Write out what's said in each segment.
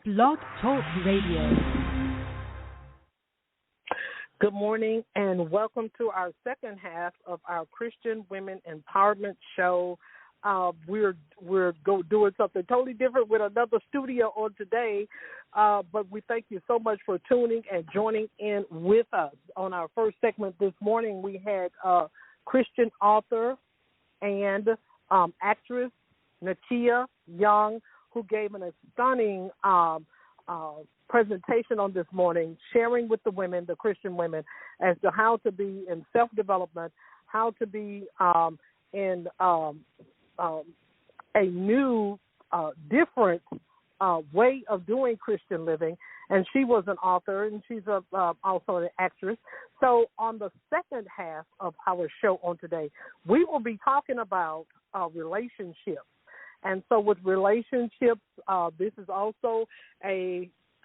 Blog Talk Radio. Good morning and welcome to our second half of our Christian Women Empowerment Show. We're doing something totally different with another studio on today, but we thank you so much for tuning and joining in with us. On our first segment this morning, we had Christian author and actress Nakia Young, who gave an stunning presentation on this morning, sharing with the women, the Christian women, as to how to be in self-development, how to be in a new, different way of doing Christian living. And she was an author, and she's also an actress. So on the second half of our show on today, we will be talking about relationships. And so with relationships, this is also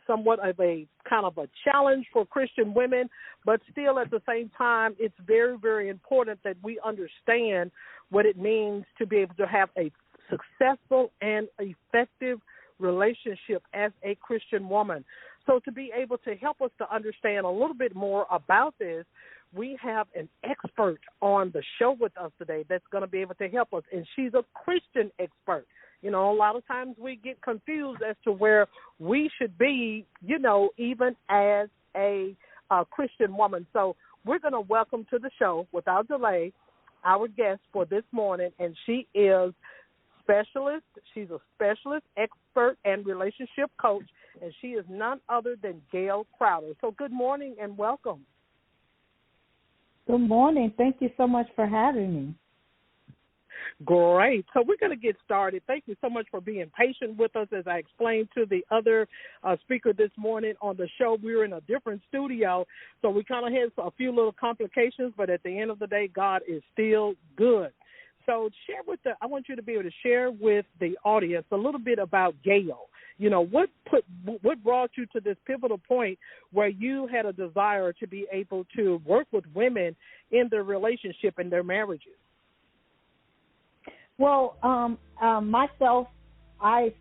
somewhat of a kind of a challenge for Christian women, but still at the same time, it's very, very important that we understand what it means to be able to have a successful and effective relationship as a Christian woman. So to be able to help us to understand a little bit more about this, we have an expert on the show with us today that's going to be able to help us, and she's a Christian expert. You know, a lot of times we get confused as to where we should be, you know, even as a Christian woman. So we're going to welcome to the show, without delay, our guest for this morning, and she is specialist. She's a specialist, expert, and relationship coach, and she is none other than Gail Crowder. So good morning and welcome. Good morning. Thank you so much for having me. Great. So we're going to get started. Thank you so much for being patient with us. As I explained to the other speaker this morning on the show, we were in a different studio, so we kind of had a few little complications, but at the end of the day, God is still good. So I want you to be able to share with the audience a little bit about Gail. You know, what brought you to this pivotal point where you had a desire to be able to work with women in their relationship and their marriages? Well, myself, I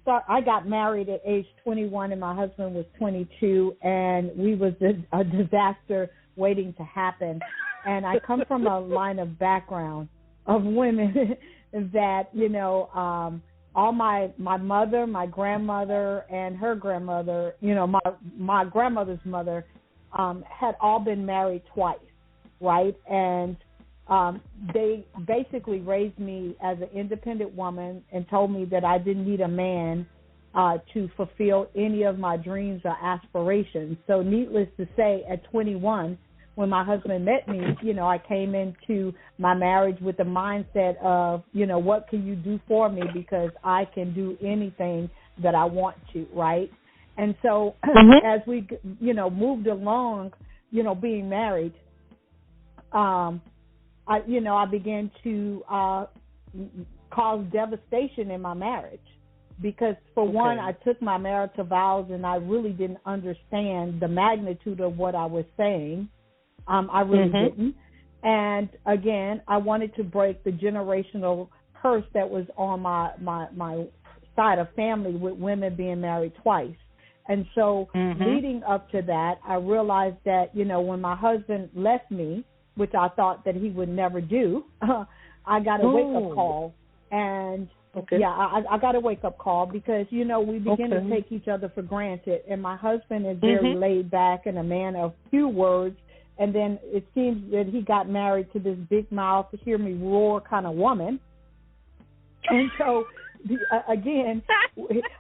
got married at age 21, and my husband was 22, and we was a disaster waiting to happen. And I come from a line of background of women that, you know, all my mother, my grandmother, and her grandmother, you know, my grandmother's mother had all been married twice, right? And they basically raised me as an independent woman and told me that I didn't need a man to fulfill any of my dreams or aspirations. So needless to say, at 21, when my husband met me, you know, I came into my marriage with the mindset of, you know, what can you do for me, because I can do anything that I want to, right? And so as we, you know, moved along, you know, being married, I began to cause devastation in my marriage because, for one, I took my marital vows and I really didn't understand the magnitude of what I was saying. I really didn't. And, again, I wanted to break the generational curse that was on my side of family with women being married twice. And so leading up to that, I realized that, you know, when my husband left me, which I thought that he would never do, I got a wake-up call. And, I got a wake-up call because, you know, we begin to take each other for granted. And my husband is very laid back and a man of few words. And then it seems that he got married to this big mouth, hear me roar kind of woman. And so, again,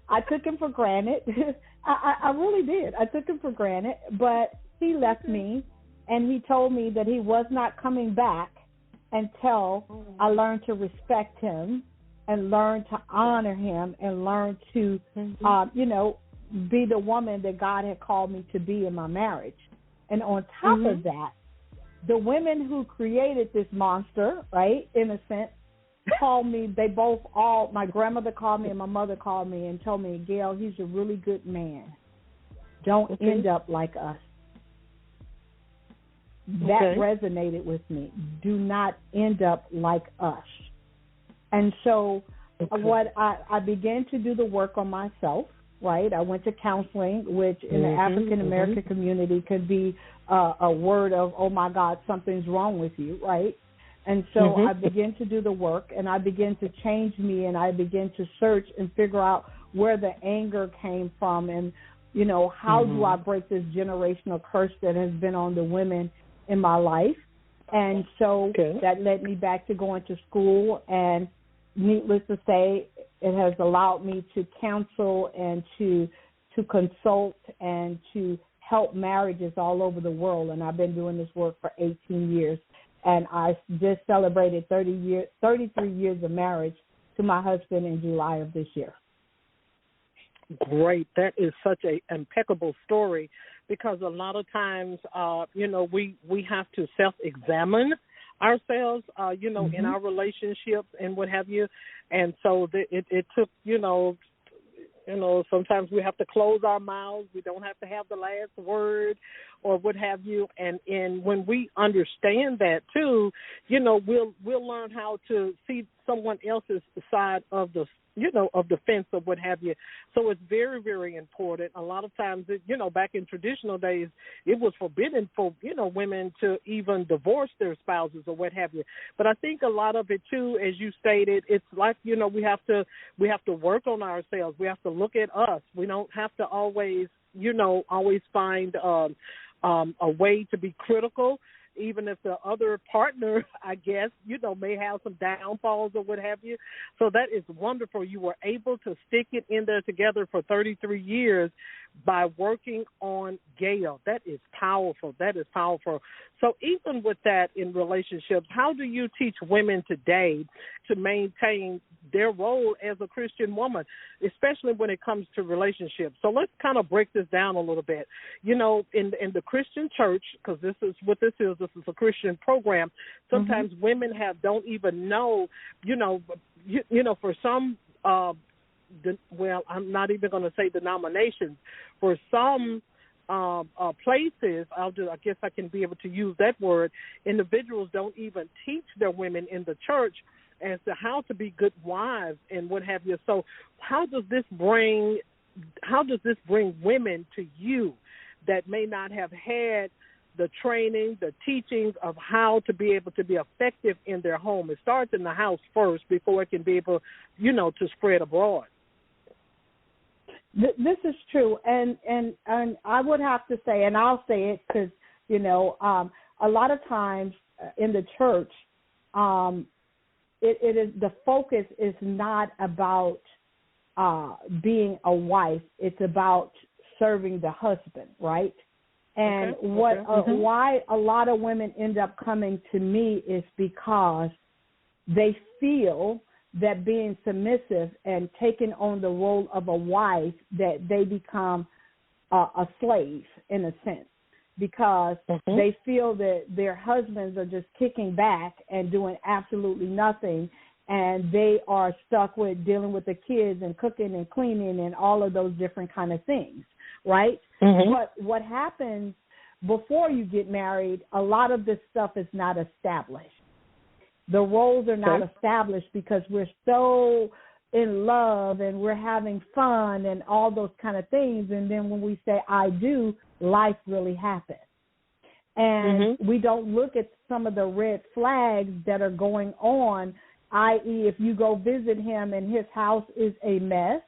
I took him for granted. I really did. I took him for granted. But he left me. And he told me that he was not coming back until I learned to respect him and learn to honor him and learn to, you know, be the woman that God had called me to be in my marriage. And on top of that, the women who created this monster, right, in a sense, called me. My grandmother called me and my mother called me and told me, Gail, he's a really good man. Don't end up like us. That resonated with me. Do not end up like us. And so what I began to do the work on myself, right? I went to counseling, which in the African-American community could be a word of, oh, my God, something's wrong with you, right? And so I began to do the work, and I began to change me, and I began to search and figure out where the anger came from and, you know, how do I break this generational curse that has been on the women in my life. And so that led me back to going to school, and needless to say, it has allowed me to counsel and to consult and to help marriages all over the world. And I've been doing this work for 18 years. And I just celebrated 33 years of marriage to my husband in July of this year. Great. That is such an impeccable story, because a lot of times, you know, we have to self-examine ourselves, you know, in our relationships and what have you. And so it took, you know, sometimes we have to close our mouths. We don't have to have the last word or what have you. And when we understand that too, you know, we'll learn how to see someone else's side of the, you know, of the fence or what have you. So it's very, very important. A lot of times, you know, back in traditional days, it was forbidden for, you know, women to even divorce their spouses or what have you. But I think a lot of it too, as you stated, it's like, you know, we have to work on ourselves. We have to look at us. We don't have to always, you know, find a way to be critical, even if the other partner, I guess, you know, may have some downfalls or what have you. So that is wonderful. You were able to stick it in there together for 33 years by working on Gail. That is powerful. That is powerful. So even with that in relationships, how do you teach women today to maintain their role as a Christian woman, especially when it comes to relationships? So let's kind of break this down a little bit. You know, in the Christian church, because this is what this is a Christian program, sometimes women don't even know, you know, for some well, I'm not even going to say denominations. For some places, I guess I can be able to use that word, individuals don't even teach their women in the church as to how to be good wives and what have you. So how does this bring women to you that may not have had the training, the teachings of how to be able to be effective in their home? It starts in the house first before it can be able, you know, to spread abroad. This is true, and I would have to say, and I'll say it because, you know, a lot of times in the church, it is the focus is not about being a wife. It's about serving the husband, right? And why a lot of women end up coming to me is because they feel that being submissive and taking on the role of a wife, that they become a slave in a sense, because they feel that their husbands are just kicking back and doing absolutely nothing, and they are stuck with dealing with the kids and cooking and cleaning and all of those different kind of things, right? But what happens before you get married, a lot of this stuff is not established. The roles are not established because we're so in love and we're having fun and all those kind of things. And then when we say I do, life really happens. And we don't look at some of the red flags that are going on, i.e. if you go visit him and his house is a mess,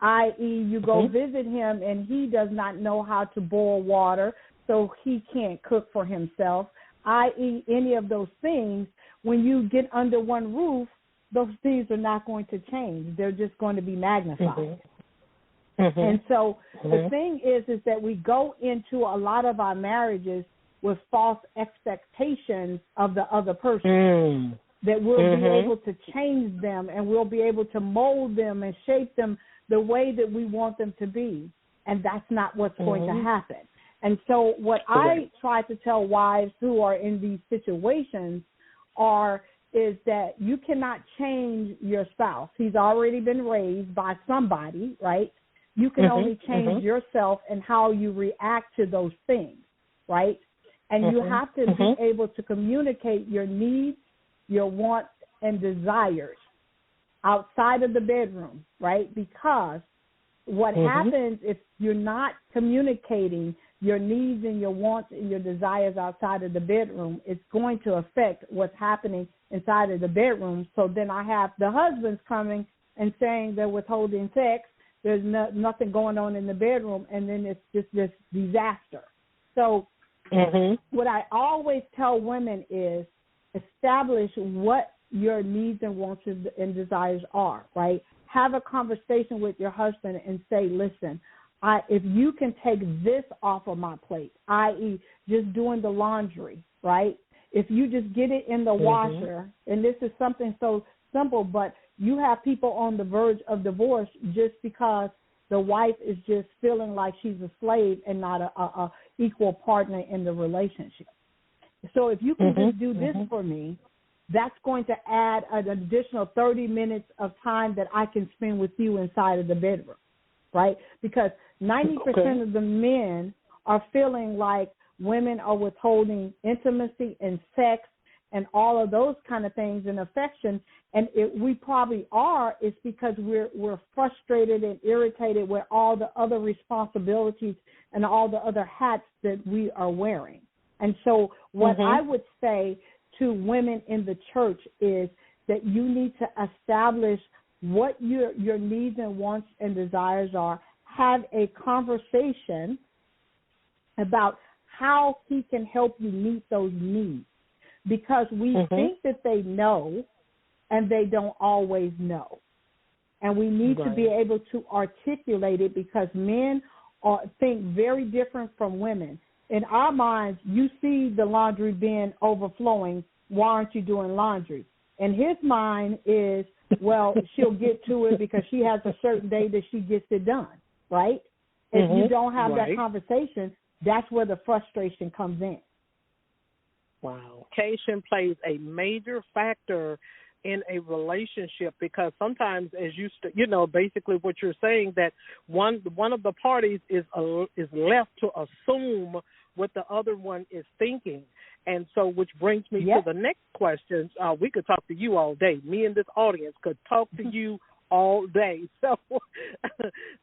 i.e. you go visit him and he does not know how to boil water, so he can't cook for himself, i.e. any of those things. When you get under one roof, those things are not going to change. They're just going to be magnified. And so the thing is that we go into a lot of our marriages with false expectations of the other person, that we'll be able to change them and we'll be able to mold them and shape them the way that we want them to be. And that's not what's going to happen. And so what I try to tell wives who are in these situations is that you cannot change your spouse. He's already been raised by somebody, right? You can only change yourself and how you react to those things, right? And you have to be able to communicate your needs, your wants, and desires outside of the bedroom, right? Because what happens if you're not communicating your needs and your wants and your desires outside of the bedroom, it's going to affect what's happening inside of the bedroom. So then I have the husbands coming and saying they're withholding sex. There's nothing going on in the bedroom, and then it's just this disaster. So what I always tell women is establish what your needs and wants and desires are, right? Have a conversation with your husband and say, listen, if you can take this off of my plate, i.e. just doing the laundry, right? If you just get it in the washer, and this is something so simple, but you have people on the verge of divorce just because the wife is just feeling like she's a slave and not a equal partner in the relationship. So if you can just do this for me, that's going to add an additional 30 minutes of time that I can spend with you inside of the bedroom, right? Because 90% of the men are feeling like women are withholding intimacy and sex and all of those kind of things and affection. And we probably are, it's because we're frustrated and irritated with all the other responsibilities and all the other hats that we are wearing. And so what I would say to women in the church is that you need to establish what your needs and wants and desires are. Have a conversation about how he can help you meet those needs. Because we think that they know, and they don't always know. And we need to be able to articulate it because men think very different from women. In our minds, you see the laundry bin overflowing. Why aren't you doing laundry? And his mind is, well, she'll get to it because she has a certain day that she gets it done, right? If you don't have that conversation, that's where the frustration comes in. Wow. Communication plays a major factor in a relationship because sometimes, as basically what you're saying, that one of the parties is left to assume what the other one is thinking. And so which brings me to the next question. We could talk to you all day. Me and this audience could talk to you all day.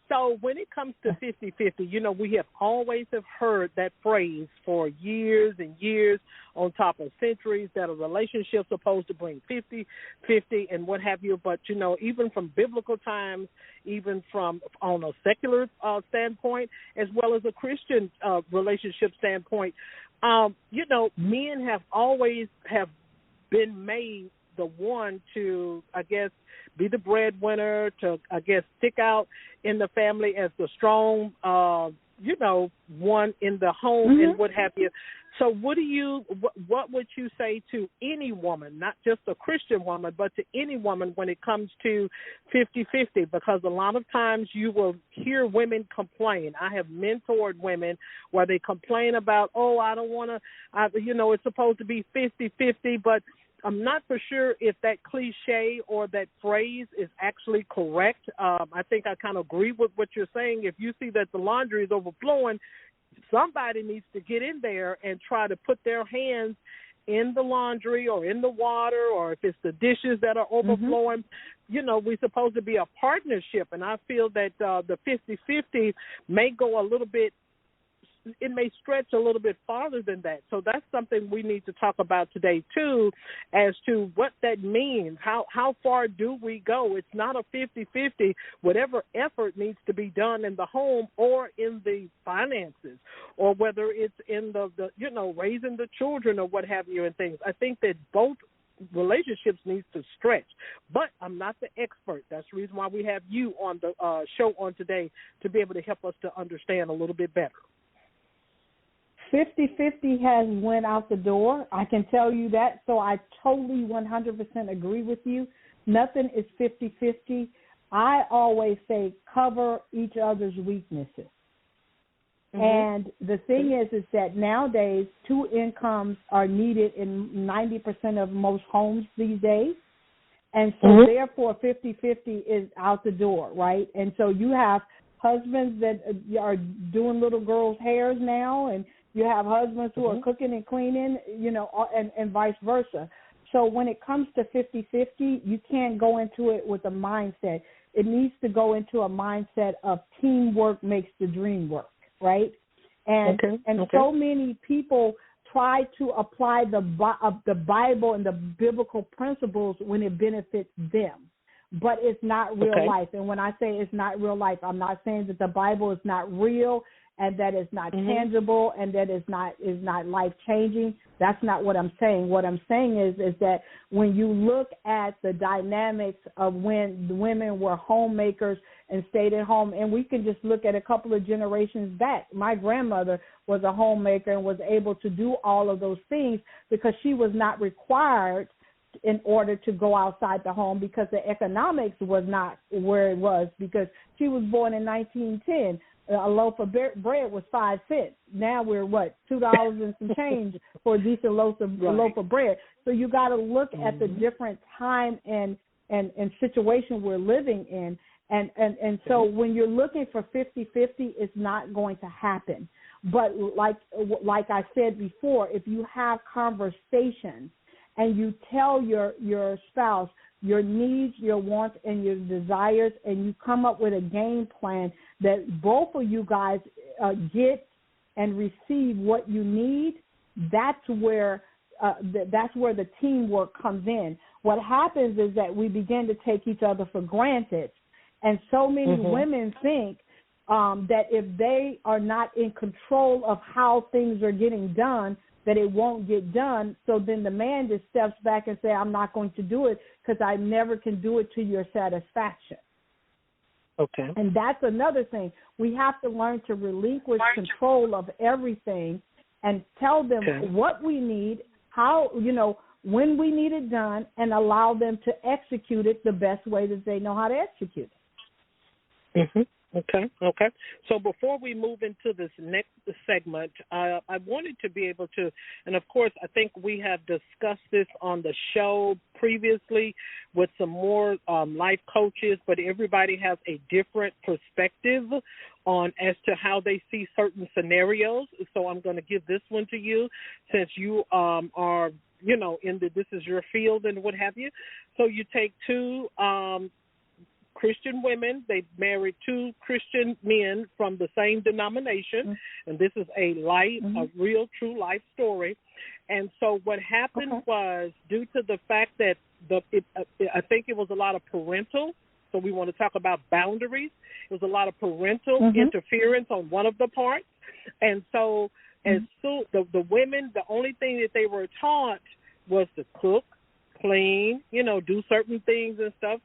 So when it comes to 50-50, we have always heard that phrase for years and years, on top of centuries, that a relationship's supposed to bring 50-50 and what have you. But, even from biblical times, even from on a secular standpoint, as well as a Christian relationship standpoint, men have always been made the one to, I guess, be the breadwinner, to, I guess, stick out in the family as the strong, one in the home and what have you. So what would you say to any woman, not just a Christian woman, but to any woman when it comes to 50-50? Because a lot of times you will hear women complain. I have mentored women where they complain about, I don't want to, it's supposed to be 50-50, but I'm not for sure if that cliche or that phrase is actually correct. I think I kind of agree with what you're saying. If you see that the laundry is overflowing, somebody needs to get in there and try to put their hands in the laundry or in the water, or if it's the dishes that are overflowing. We're supposed to be a partnership, and I feel that the 50-50 may go a little bit, it may stretch a little bit farther than that. So that's something we need to talk about today, too, as to what that means. How far do we go? It's not a 50-50. Whatever effort needs to be done in the home or in the finances, or whether it's in the raising the children or what have you and things. I think that both relationships needs to stretch. But I'm not the expert. That's the reason why we have you on the show on today, to be able to help us to understand a little bit better. 50-50 has went out the door. I can tell you that. So I totally 100% agree with you. Nothing is 50-50. I always say cover each other's weaknesses. And the thing is that nowadays 2 incomes are needed in 90% of most homes these days. And so therefore 50-50 is out the door, right? And so you have husbands that are doing little girls' hairs now, and you have husbands who are cooking and cleaning, and vice versa. So when it comes to 50-50, you can't go into it with a mindset. it needs to go into a mindset of teamwork makes the dream work, right? And so many people try to apply the Bible and the biblical principles when it benefits them, but it's not real life. And when I say it's not real life, I'm not saying that the Bible is not real and that it's not tangible and that is not life changing. That's not what I'm saying. What I'm saying is that when you look at the dynamics of when the women were homemakers and stayed at home, and we can just look at a couple of generations back. My grandmother was a homemaker and was able to do all of those things because she was not required in order to go outside the home because the economics was not where it was, because she was born in 1910. A loaf of bread was 5 cents. Now we're $2 and some change for a decent loaf of bread. So you got to look at the different time and situation we're living in. And so when you're looking for 50-50, it's not going to happen. But like I said before, if you have conversations and you tell your spouse your needs, your wants, and your desires, and you come up with a game plan that both of you guys get and receive what you need, that's where the teamwork comes in. What happens is that we begin to take each other for granted, and so many women think that if they are not in control of how things are getting done, that it won't get done. So then the man just steps back and say, I'm not going to do it because I never can do it to your satisfaction. Okay. And that's another thing. We have to learn to relinquish control of everything and tell them what we need, how, when we need it done, and allow them to execute it the best way that they know how to execute it. Okay. So before we move into this next segment, I wanted to be able to, and of course, I think we have discussed this on the show previously with some more life coaches, but everybody has a different perspective on as to how they see certain scenarios. So I'm going to give this one to you since you are, this is your field and what have you. So you take two Christian women. They married two Christian men from the same denomination, and this is a real, true life story. And so what happened was, due to the fact that I think it was a lot of parental, so we want to talk about boundaries. It was a lot of parental interference on one of the parts, and so as soon the women, the only thing that they were taught was to cook, clean, do certain things and stuff,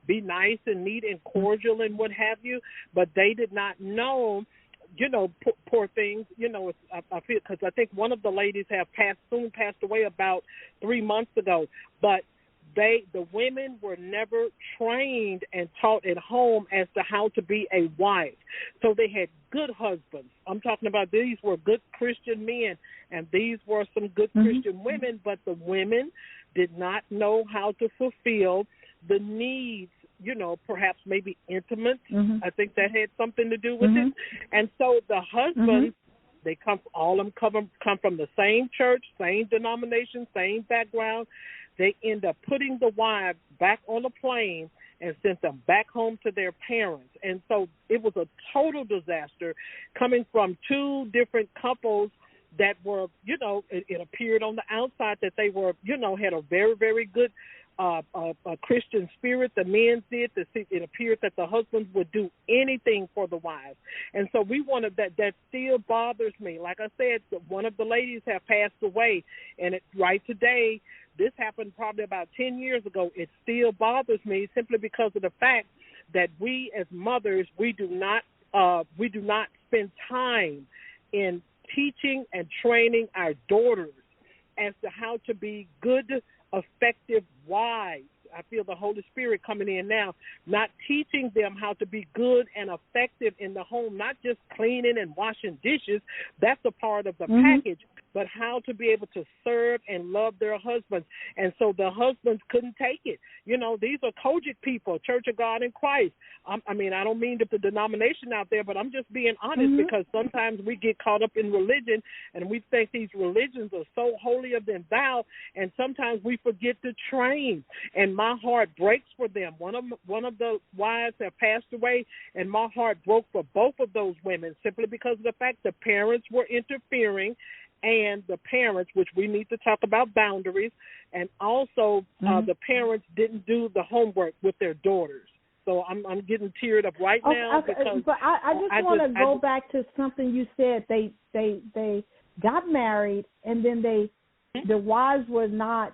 be nice and neat and cordial and what have you. But they did not know, poor things, I feel, because I think one of the ladies have passed away about 3 months ago. But the women were never trained and taught at home as to how to be a wife. So they had good husbands. I'm talking about these were good Christian men, and these were some good Christian women, but the women did not know how to fulfill the needs, perhaps maybe intimate. I think that had something to do with it. And so the husbands, they come from the same church, same denomination, same background. They end up putting the wives back on a plane and sent them back home to their parents. And so it was a total disaster coming from two different couples that were, it appeared on the outside that they were, had a very, very good Christian spirit. The men did. It appeared that the husbands would do anything for the wives. And so we wanted that still bothers me. Like I said, one of the ladies have passed away, and right today, this happened probably about 10 years ago. It still bothers me simply because of the fact that we as mothers, we do not spend time in teaching and training our daughters as to how to be good, effective wives. I feel the Holy Spirit coming in now, not teaching them how to be good and effective in the home, not just cleaning and washing dishes. That's a part of the package. but how to be able to serve and love their husbands. And so the husbands couldn't take it. You know, these are Kojic people, Church of God in Christ. I mean, I don't mean to put the denomination out there, but I'm just being honest, because sometimes we get caught up in religion and we think these religions are so holier than thou, and sometimes we forget to train. And my heart breaks for them. One of the wives have passed away, and my heart broke for both of those women simply because of the fact the parents were interfering, and the parents, which we need to talk about boundaries, and also the parents didn't do the homework with their daughters. So I'm getting teared up right now. Because but I just want to go back to something you said. They got married, and then the wives were not,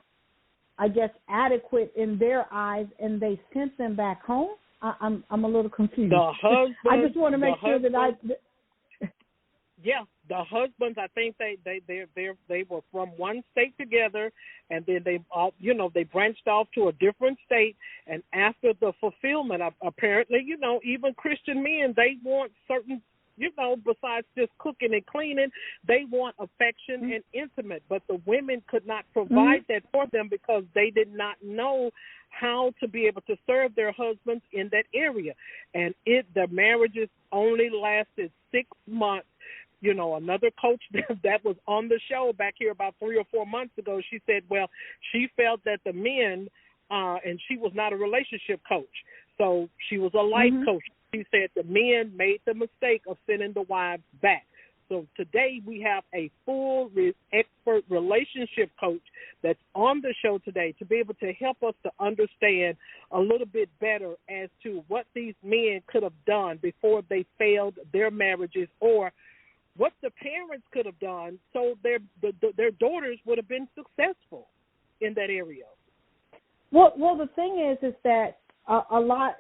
I guess, adequate in their eyes, and they sent them back home. I'm a little confused. The husband. I just want to make sure that Yeah, the husbands. I think they were from one state together, and then they branched off to a different state. And after the fulfillment, apparently, even Christian men, they want certain, besides just cooking and cleaning, they want affection and intimate. But the women could not provide that for them because they did not know how to be able to serve their husbands in that area. And the marriages only lasted 6 months. Another coach that was on the show back here about 3 or 4 months ago, she said, well, she felt that the men, and she was not a relationship coach, so she was a life coach. She said the men made the mistake of sending the wives back. So today we have a full expert relationship coach that's on the show today to be able to help us to understand a little bit better as to what these men could have done before they failed their marriages, or what the parents could have done so their daughters would have been successful in that area. Well, the thing is that a lot,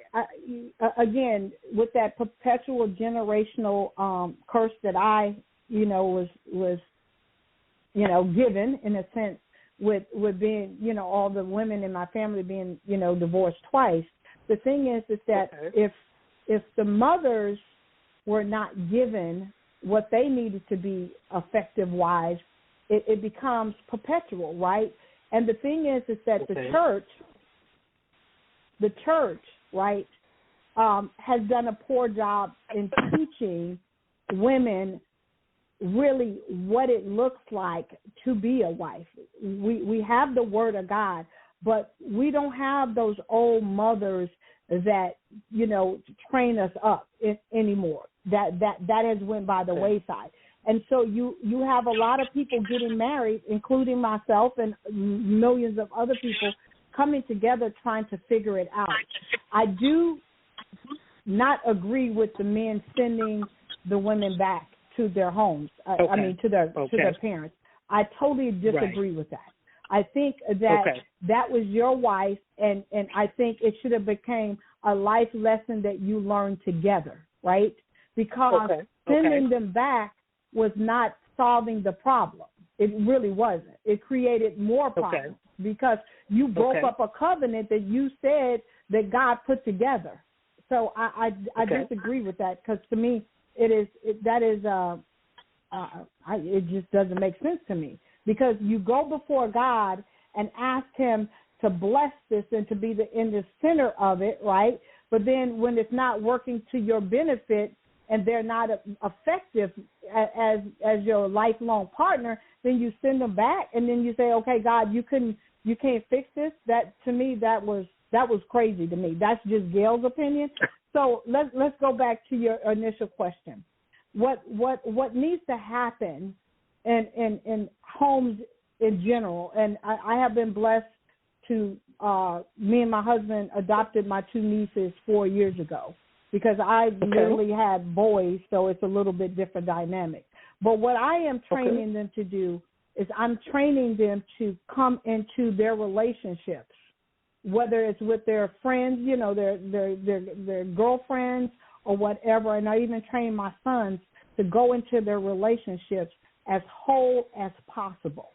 again, with that perpetual generational curse that I, was given in a sense with being, all the women in my family being, divorced twice. The thing is that if the mothers were not given what they needed to be effective wives, it becomes perpetual, right? And the thing is that the church, right, has done a poor job in teaching women really what it looks like to be a wife. We have the Word of God, but we don't have those old mothers that, train us up anymore. That has went by the wayside. And so you have a lot of people getting married, including myself and millions of other people, coming together trying to figure it out. I do not agree with the men sending the women back to their homes, to their parents. I totally disagree with that. I think that was your wife, and I think it should have became a life lesson that you learned together, right? Because sending them back was not solving the problem. It really wasn't. It created more problems because you broke up a covenant that you said that God put together. So I disagree with that, because to me it just doesn't make sense to me, because you go before God and ask Him to bless this and to be in the center of it, right? But then when it's not working to your benefit and they're not effective as your lifelong partner, then you send them back, and then you say, okay, God, you can't fix this. That, to me, that was crazy to me. That's just Gail's opinion. So let's go back to your initial question. What needs to happen in homes in general? And I have been blessed to me and my husband adopted my 2 nieces 4 years ago, because I literally had boys, so it's a little bit different dynamic. But what I am training them to do is I'm training them to come into their relationships, whether it's with their friends, their girlfriends or whatever. And I even train my sons to go into their relationships as whole as possible.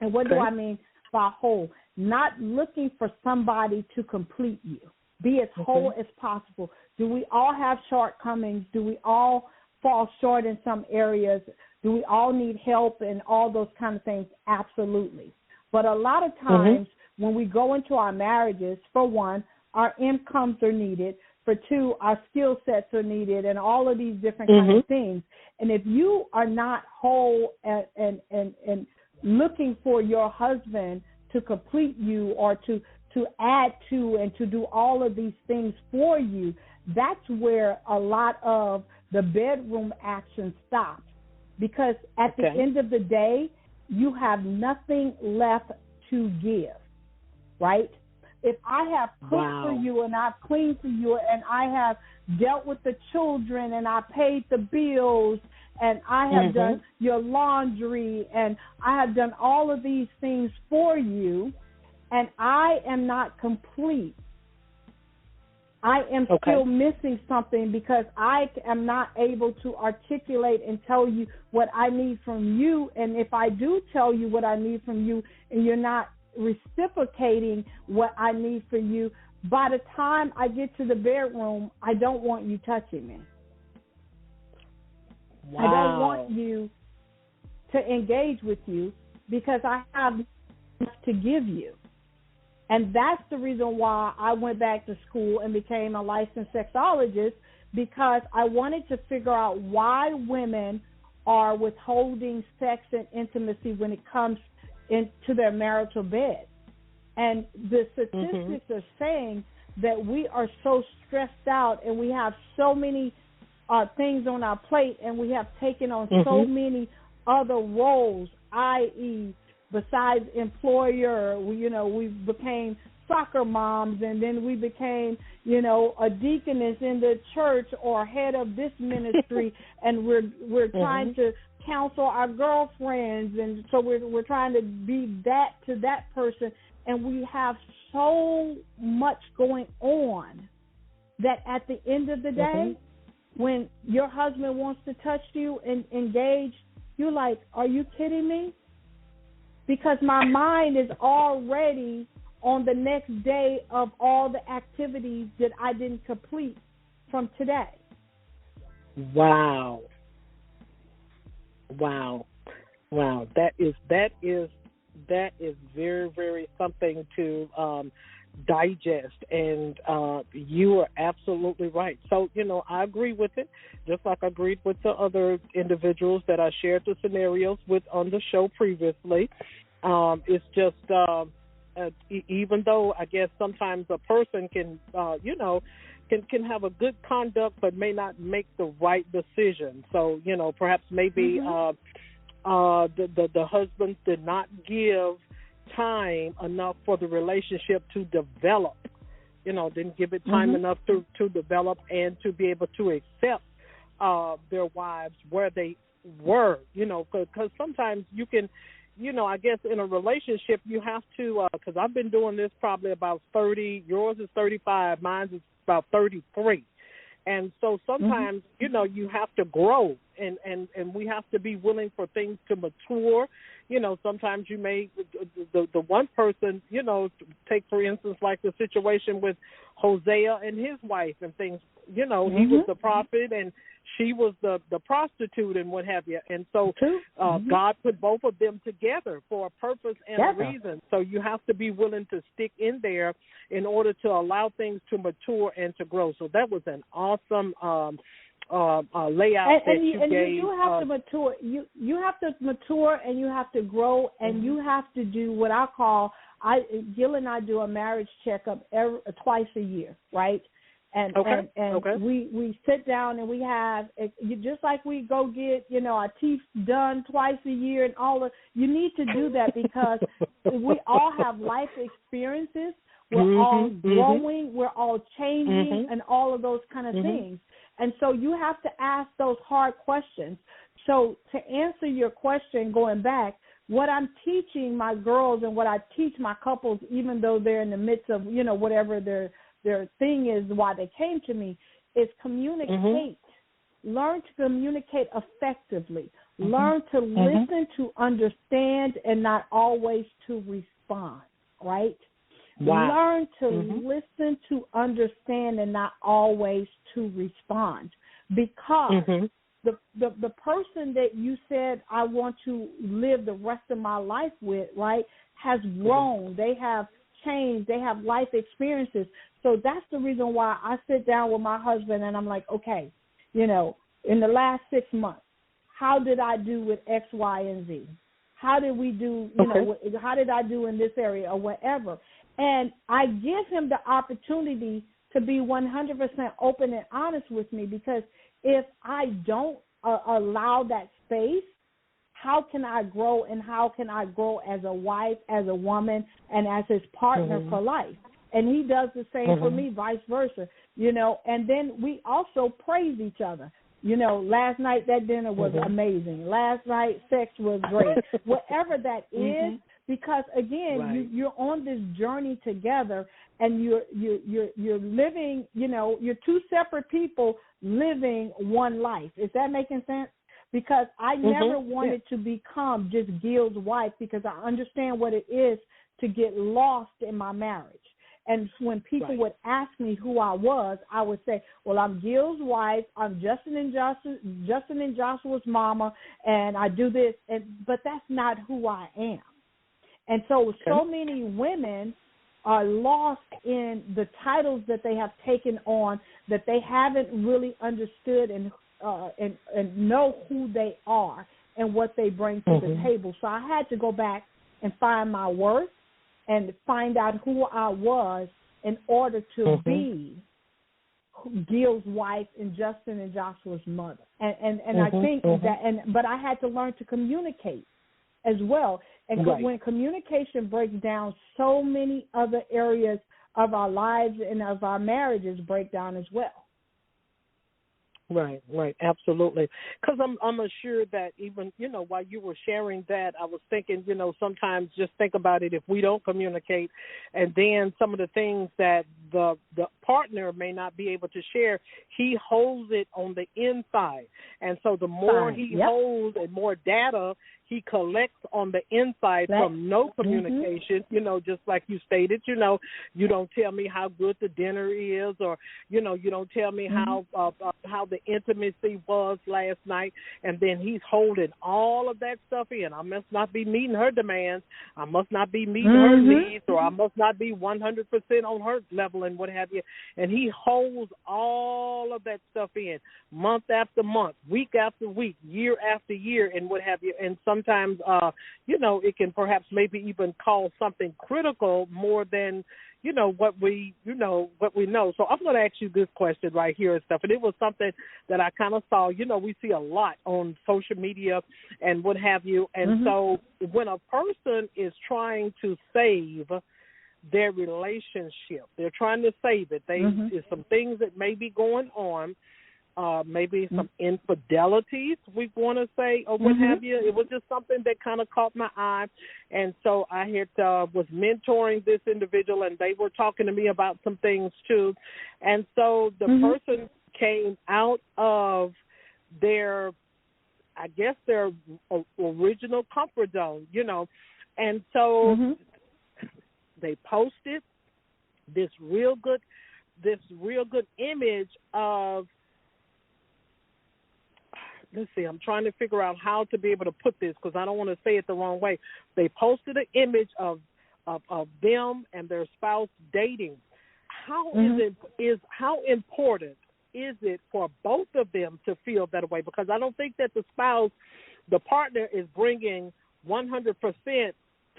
And what do I mean by whole? Not looking for somebody to complete you. Be as whole as possible. Do we all have shortcomings? Do we all fall short in some areas? Do we all need help and all those kind of things? Absolutely. But a lot of times when we go into our marriages, for one, our incomes are needed. For two, our skill sets are needed, and all of these different kinds of things. And if you are not whole and looking for your husband to complete you or to add to and to do all of these things for you, that's where a lot of the bedroom action stops. Because at the end of the day, you have nothing left to give, right? If I have cooked for you and I've cleaned for you and I have dealt with the children and I paid the bills and I have done your laundry and I have done all of these things for you and I am not complete, I am still missing something because I am not able to articulate and tell you what I need from you. And if I do tell you what I need from you and you're not reciprocating what I need for you, by the time I get to the bedroom, I don't want you touching me. I don't want you to engage with you because I have enough to give you. And that's the reason why I went back to school and became a licensed sexologist, because I wanted to figure out why women are withholding sex and intimacy when it comes into their marital bed. And the statistics are saying that we are so stressed out and we have so many things on our plate and we have taken on so many other roles, i.e., besides employer, we became soccer moms, and then we became, a deaconess in the church or head of this ministry, and we're trying to counsel our girlfriends, and so we're trying to be that to that person, and we have so much going on that at the end of the day, when your husband wants to touch you and engage, you're like, are you kidding me? Because my mind is already on the next day of all the activities that I didn't complete from today. Wow. That is very, very something to digest, and you are absolutely right. So, I agree with it, just like I agreed with the other individuals that I shared the scenarios with on the show previously. It's just, even though I guess sometimes a person can, can have a good conduct but may not make the right decision. So, perhaps maybe the husband did not give time enough for the relationship to develop, didn't give it time enough to develop and to be able to accept their wives where they were, because sometimes you can, I guess in a relationship you have to, because I've been doing this probably about 30, yours is 35, mine is about 33. And so sometimes, you have to grow and we have to be willing for things to mature. Sometimes you may, the one person, take for instance like the situation with Hosea and his wife and things, he was the prophet and she was the prostitute and what have you. And so God put both of them together for a purpose and a reason. So you have to be willing to stick in there in order to allow things to mature and to grow. So that was an awesome layout that you gave. You have to mature. You have to mature and you have to grow and you have to do what I call, Gil and I do a marriage checkup twice a year, right? And we sit down and we have, just like we go get, our teeth done twice a year and all of, you need to do that because we all have life experiences. We're all growing. We're all changing and all of those kind of things. And so you have to ask those hard questions. So to answer your question, going back, what I'm teaching my girls and what I teach my couples, even though they're in the midst of, whatever their thing is, why they came to me, is communicate. Learn to communicate effectively. Learn to listen, to understand, and not always to respond, right? Learn to listen, to understand, and not always to respond. Because the person that you said I want to live the rest of my life with, right, has grown. They have changed. They have life experiences. So that's the reason why I sit down with my husband and I'm like, okay, in the last 6 months, how did I do with X, Y, and Z? How did we do, how did I do in this area or whatever? And I give him the opportunity to be 100% open and honest with me, because if I don't allow that space, how can I grow, and how can I grow as a wife, as a woman, and as his partner for life? And he does the same for me, vice versa, and then we also praise each other. Last night that dinner was amazing. Last night sex was great. Whatever that is, because again, you're on this journey together, and you're living. You're two separate people living one life. Is that making sense? Because I never wanted to become just Gail's wife, because I understand what it is to get lost in my marriage. And when people would ask me who I was, I would say, well, I'm Gail's wife, I'm Justin and Joshua's mama, and I do this, but that's not who I am. And so many women are lost in the titles that they have taken on, that they haven't really understood and know who they are and what they bring to the table. So I had to go back and find my worth and find out who I was in order to be Gail's wife and Justin and Joshua's mother. And I think but I had to learn to communicate as well. And when communication breaks down, so many other areas of our lives and of our marriages break down as well. Right, absolutely. Because I'm assured that even, while you were sharing that, I was thinking, sometimes just think about it, if we don't communicate, and then some of the things that the partner may not be able to share, he holds it on the inside. And so the more he holds and more data he collects on the inside from no communication, just like you stated, you don't tell me how good the dinner is, or, you don't tell me how the intimacy was last night, and then he's holding all of that stuff in. I must not be meeting her demands. I must not be meeting her needs, or I must not be 100% on her level and what have you. And he holds all of that stuff in month after month, week after week, year after year, and what have you. And sometimes, it can perhaps maybe even cause something critical more than, what we know. So I'm going to ask you this question right here and stuff. And it was something that I kind of saw, we see a lot on social media and what have you. And so when a person is trying to save their relationship, they're trying to save it. There's some things that may be going on. Maybe some infidelities, we want to say, or what have you. It was just something that kind of caught my eye. And so I was mentoring this individual, and they were talking to me about some things too. And so the person came out of their original comfort zone, And so they posted this real good image of, let's see, I'm trying to figure out how to be able to put this, because I don't want to say it the wrong way. They posted an image of them and their spouse dating. How important is it for both of them to feel that way? Because I don't think that the partner is bringing 100%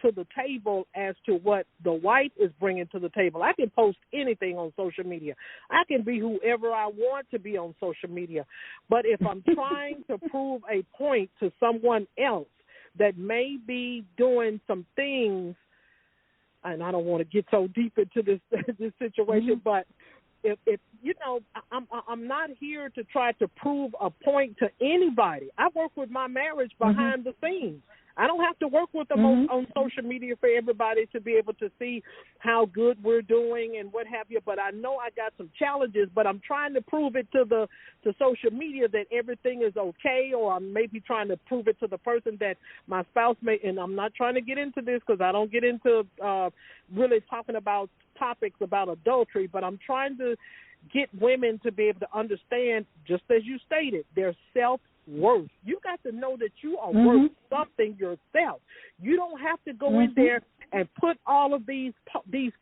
to the table as to what the wife is bringing to the table. I can post anything on social media. I can be whoever I want to be on social media. But if I'm trying to prove a point to someone else that may be doing some things, and I don't want to get so deep into this situation, but if I'm not here to try to prove a point to anybody. I work with my marriage behind the scenes. I don't have to work with them on social media for everybody to be able to see how good we're doing and what have you. But I know I got some challenges, but I'm trying to prove it to social media that everything is okay, or I'm maybe trying to prove it to the person that my spouse may, and I'm not trying to get into this because I don't get into really talking about topics about adultery, but I'm trying to get women to be able to understand, just as you stated, their self-worth. You got to know that you are worth something yourself. You don't have to go in there and put all of these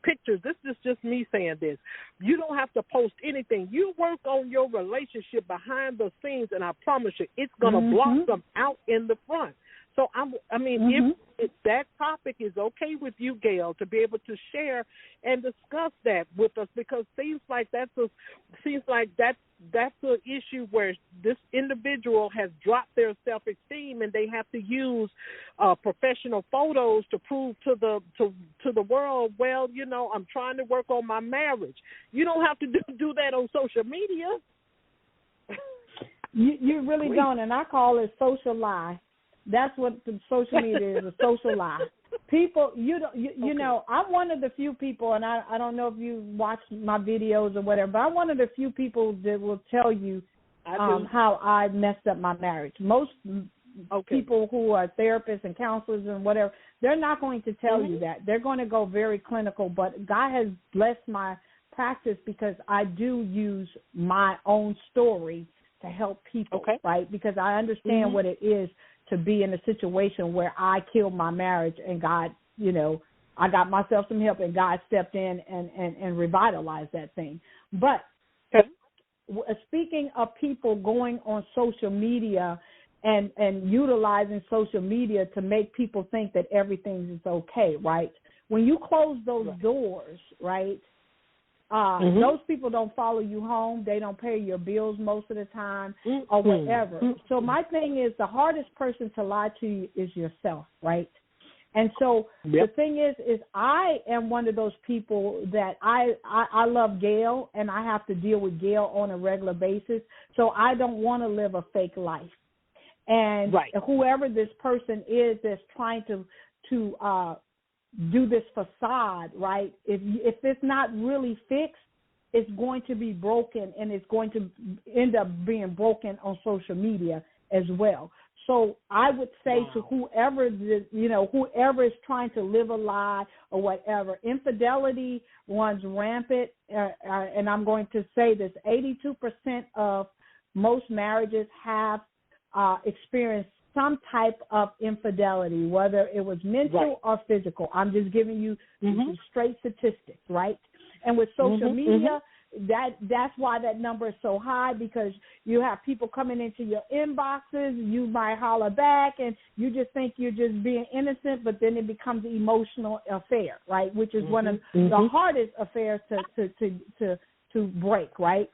pictures. This is just me saying this. You don't have to post anything. You work on your relationship behind the scenes, and I promise you, it's going to blossom out in the front. So, if that topic is okay with you, Gail, to be able to share and discuss that with us, because it seems like that's an issue where this individual has dropped their self-esteem, and they have to use professional photos to prove to the world, well, I'm trying to work on my marriage. You don't have to do that on social media. You really don't, and I call it social lie. That's what the social media is, a social lie. People, you know, I'm one of the few people, and I don't know if you watch my videos or whatever, but I'm one of the few people that will tell you how I messed up my marriage. Most people who are therapists and counselors and whatever, they're not going to tell you that. They're going to go very clinical, but God has blessed my practice because I do use my own story to help people, right? Because I understand what it is to be in a situation where I killed my marriage and God, I got myself some help and God stepped in and revitalized that thing. But speaking of people going on social media and utilizing social media to make people think that everything is okay, right? When you close those doors, right, those people don't follow you home. They don't pay your bills most of the time or whatever. So my thing is the hardest person to lie to you is yourself, right? And so the thing is I am one of those people that I love Gail, and I have to deal with Gail on a regular basis. So I don't want to live a fake life. And whoever this person is that's trying to do this facade, right? If it's not really fixed, it's going to be broken, and it's going to end up being broken on social media as well. So I would say to whoever is trying to live a lie or whatever, infidelity runs rampant, and I'm going to say this: 82% of most marriages have experienced some type of infidelity, whether it was mental or physical. I'm just giving you straight statistics, right? And with social media, that's why that number is so high, because you have people coming into your inboxes, you might holler back, and you just think you're just being innocent, but then it becomes an emotional affair, right? Which is one of the hardest affairs to break, right?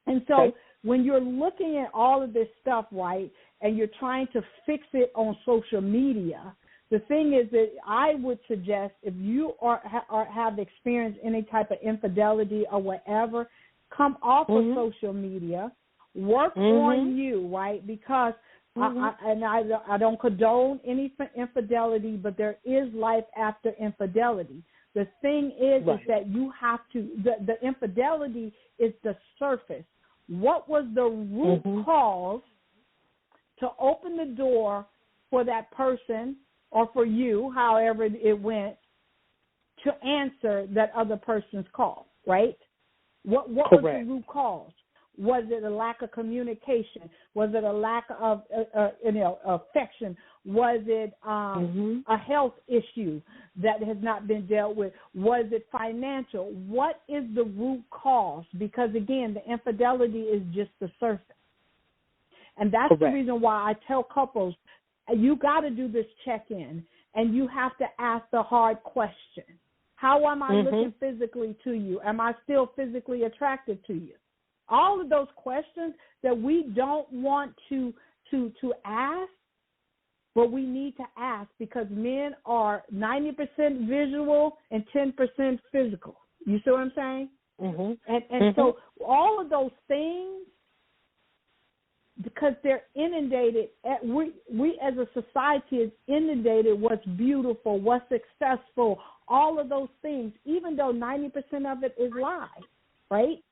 And so when you're looking at all of this stuff, right, and you're trying to fix it on social media, the thing is that I would suggest, if you have experienced any type of infidelity or whatever, come off of social media, work on you, right? Because I don't condone any infidelity, but there is life after infidelity. The thing is that you have to, the infidelity is the surface. What was the root cause to open the door for that person or for you, however it went, to answer that other person's call, right? What was the root cause? Was it a lack of communication? Was it a lack of affection? Was it a health issue that has not been dealt with? Was it financial? What is the root cause? Because, again, the infidelity is just the surface. And that's the reason why I tell couples, you got to do this check-in, and you have to ask the hard question. How am I looking physically to you? Am I still physically attracted to you? All of those questions that we don't want to ask, but we need to ask, because men are 90% visual and 10% physical. You see what I'm saying? And so all of those things, because they're inundated, we as a society is inundated what's beautiful, what's successful, all of those things, even though 90% of it is lies, right?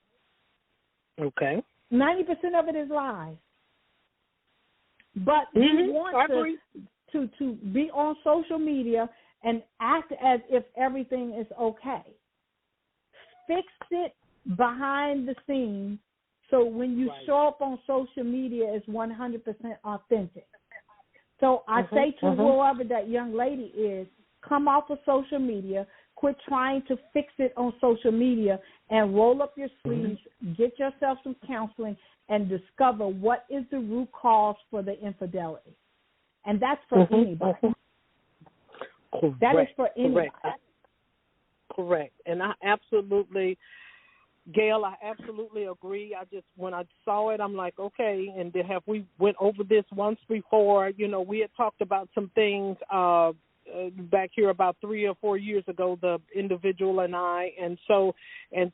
90% of it is lies. But we want to be on social media and act as if everything is okay. Fix it behind the scenes So when you show up on social media, it's 100% authentic. So I say to whoever that young lady is, come off of social media, quit trying to fix it on social media, and roll up your sleeves, get yourself some counseling, and discover what is the root cause for the infidelity. And that's for anybody. Correct. That is for anybody. Correct. And I absolutely, Gail, I absolutely agree. When I saw it, I'm like, okay, and have we went over this once before? You know, we had talked about some things back here about 3 or 4 years ago, the individual and I, and so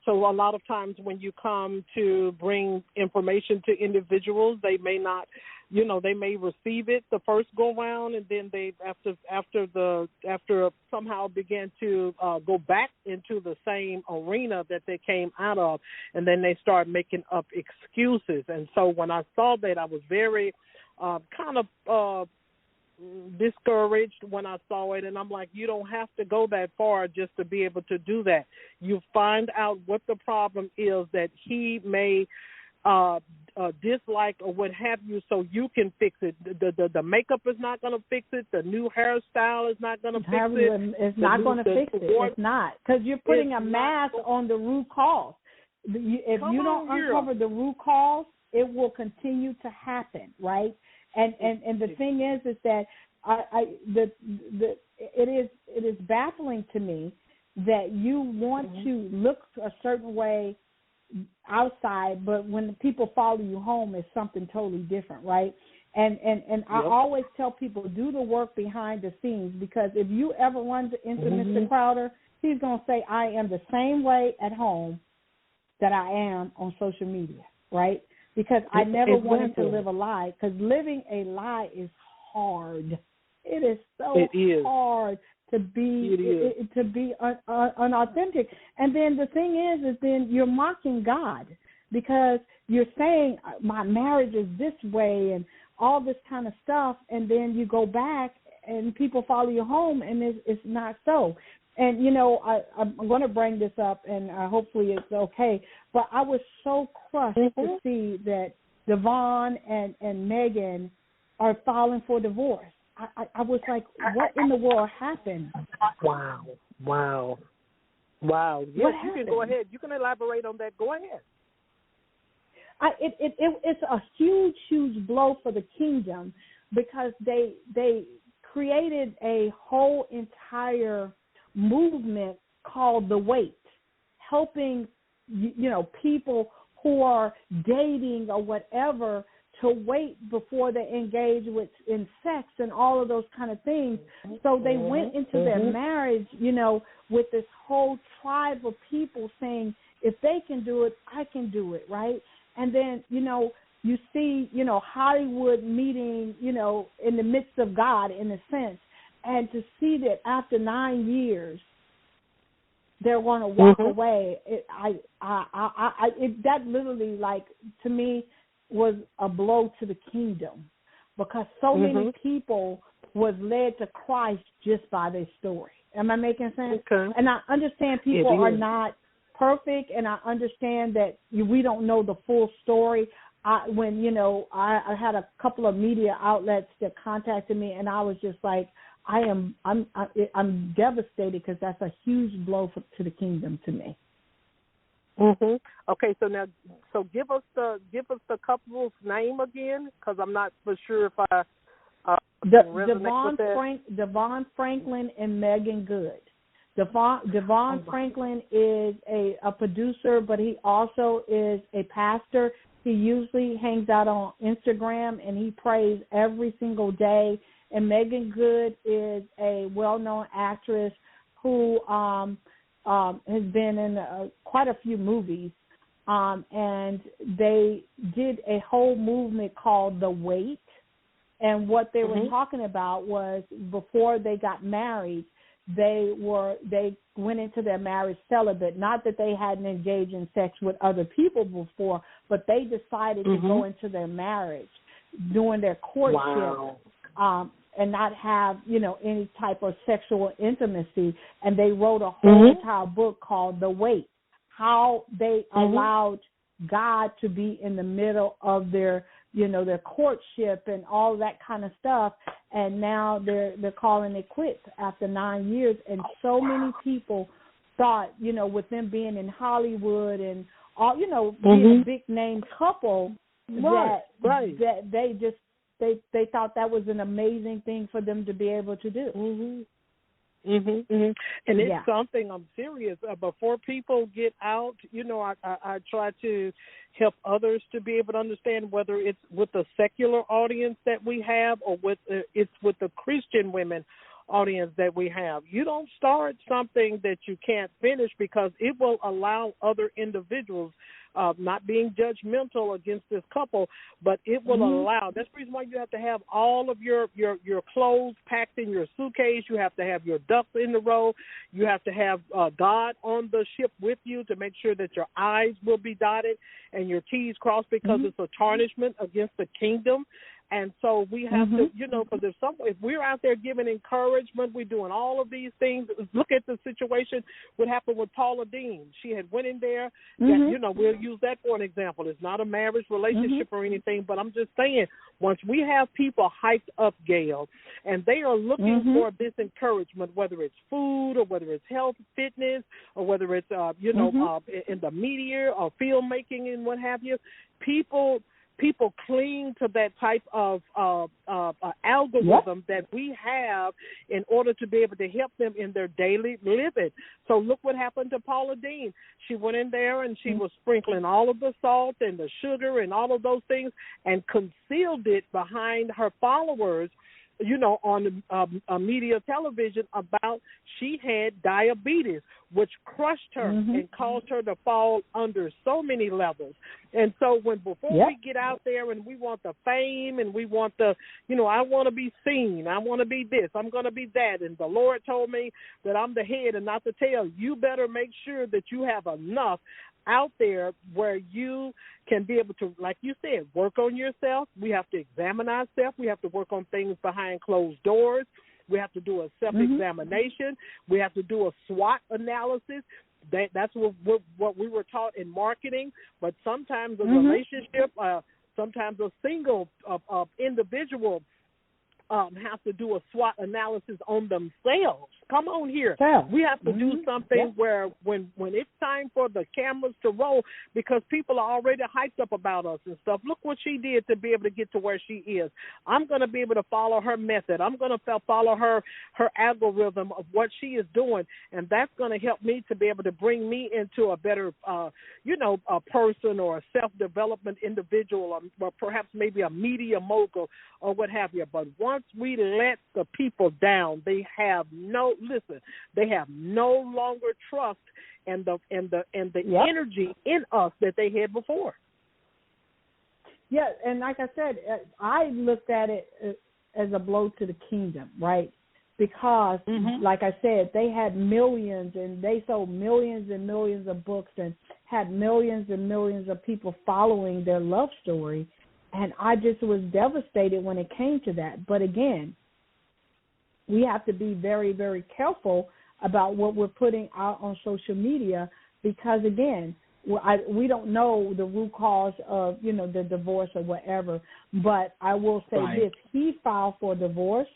a lot of times when you come to bring information to individuals, they may not, you know, they may receive it the first go round, and then they after somehow began to go back into the same arena that they came out of, and then they start making up excuses. And so when I saw that, I was very kind of discouraged when I saw it, and I'm like, you don't have to go that far just to be able to do that. You find out what the problem is that he may dislike or what have you, so you can fix it. The makeup is not going to fix it. The new hairstyle is not going to fix it. It's not going to fix it. It's not, because you're putting a mask on the root cause. If you don't uncover the root cause, it will continue to happen, right? And the thing is that it is baffling to me that you want to look a certain way outside, but when the people follow you home, it's something totally different, right? And I always tell people, do the work behind the scenes, because if you ever run into Mr. Crowder, he's going to say, I am the same way at home that I am on social media, right? Because I never wanted to live a lie, because living a lie is hard. It is so hard to be unauthentic. And then the thing is then you're mocking God, because you're saying my marriage is this way and all this kind of stuff, and then you go back and people follow you home, and it's not so. And, you know, I'm going to bring this up, and hopefully it's okay, but I was so crushed to see that Devon and Megan are filing for divorce. I was like, what in the world happened? Wow. Yes, you can go ahead. You can elaborate on that. Go ahead. It's a huge blow for the kingdom, because they created a whole entire movement called The Wait, helping, you know, people who are dating or whatever to wait before they engage in sex and all of those kind of things. So they went into their marriage, you know, with this whole tribe of people saying, if they can do it, I can do it, right? And then, you know, you see, you know, Hollywood meeting, you know, in the midst of God, in a sense. And to see that after 9 years, they're going to walk away. That literally, like, to me, was a blow to the kingdom, because so many people was led to Christ just by their story. Am I making sense? Okay. And I understand people are not perfect, and I understand that we don't know the full story. When, you know, I had a couple of media outlets that contacted me, and I was just like, I'm devastated, because that's a huge blow to the kingdom to me. Okay, so give us the couple's name again, because I'm not for sure if I Devon Franklin and Megan Good. Devon Franklin is a producer, but he also is a pastor. He usually hangs out on Instagram, and he prays every single day. And Megan Good is a well-known actress who has been in quite a few movies. And they did a whole movement called The Wait. And what they were talking about was, before they got married, they went into their marriage celibate. Not that they hadn't engaged in sex with other people before, but they decided to go into their marriage during their courtship and not have, you know, any type of sexual intimacy. And they wrote a whole entire book called The Wait, how they allowed God to be in the middle of their, their courtship and all that kind of stuff. And now they're calling it quits after 9 years. And so many people thought, with them being in Hollywood and all, being a big name couple, that they thought that was an amazing thing for them to be able to do. And it's something I'm serious. Before people get out, I try to help others to be able to understand whether it's with the secular audience that we have or it's with the Christian women audience that we have. You don't start something that you can't finish, because it will allow other individuals, not being judgmental against this couple, but it will allow. That's the reason why you have to have all of your clothes packed in your suitcase. You have to have your ducks in the row. You have to have God on the ship with you to make sure that your I's will be dotted and your T's crossed, because it's a tarnishment against the kingdom. And so we have to, because if we're out there giving encouragement, we're doing all of these things. Look at the situation, what happened with Paula Dean. She had went in there, we'll use that for an example. It's not a marriage relationship or anything, but I'm just saying, once we have people hyped up, Gail, and they are looking for this encouragement, whether it's food or whether it's health, fitness, or whether it's, in the media or filmmaking and what have you, people cling to that type of algorithm that we have in order to be able to help them in their daily living. So look what happened to Paula Dean. She went in there and she was sprinkling all of the salt and the sugar and all of those things and concealed it behind her followers, on media television, about she had diabetes, which crushed her and caused her to fall under so many levels. And so before we get out there and we want the fame and we want the, I want to be seen, I want to be this, I'm going to be that, and the Lord told me that I'm the head and not the tail, you better make sure that you have enough out there where you can be able to, like you said, work on yourself. We have to examine ourselves. We have to work on things behind closed doors. We have to do a self-examination. We have to do a SWOT analysis. That's what we were taught in marketing. But sometimes a relationship, sometimes a single individual have to do a SWOT analysis on themselves. Come on here. Yeah. We have to do something where when it's time for the cameras to roll, because people are already hyped up about us and stuff. Look what she did to be able to get to where she is. I'm going to be able to follow her method. I'm going to follow her algorithm of what she is doing, and that's going to help me to be able to bring me into a better, a person or a self-development individual, or perhaps maybe a media mogul or what have you. But once we let the people down, they have no longer trust in the energy in us that they had before. Yeah, and like I said, I looked at it as a blow to the kingdom, right? Because, like I said, they had millions, and they sold millions and millions of books and had millions and millions of people following their love story. And I just was devastated when it came to that. But again, we have to be very, very careful about what we're putting out on social media, because, again, we don't know the root cause of, the divorce or whatever. But I will say this. He filed for divorce,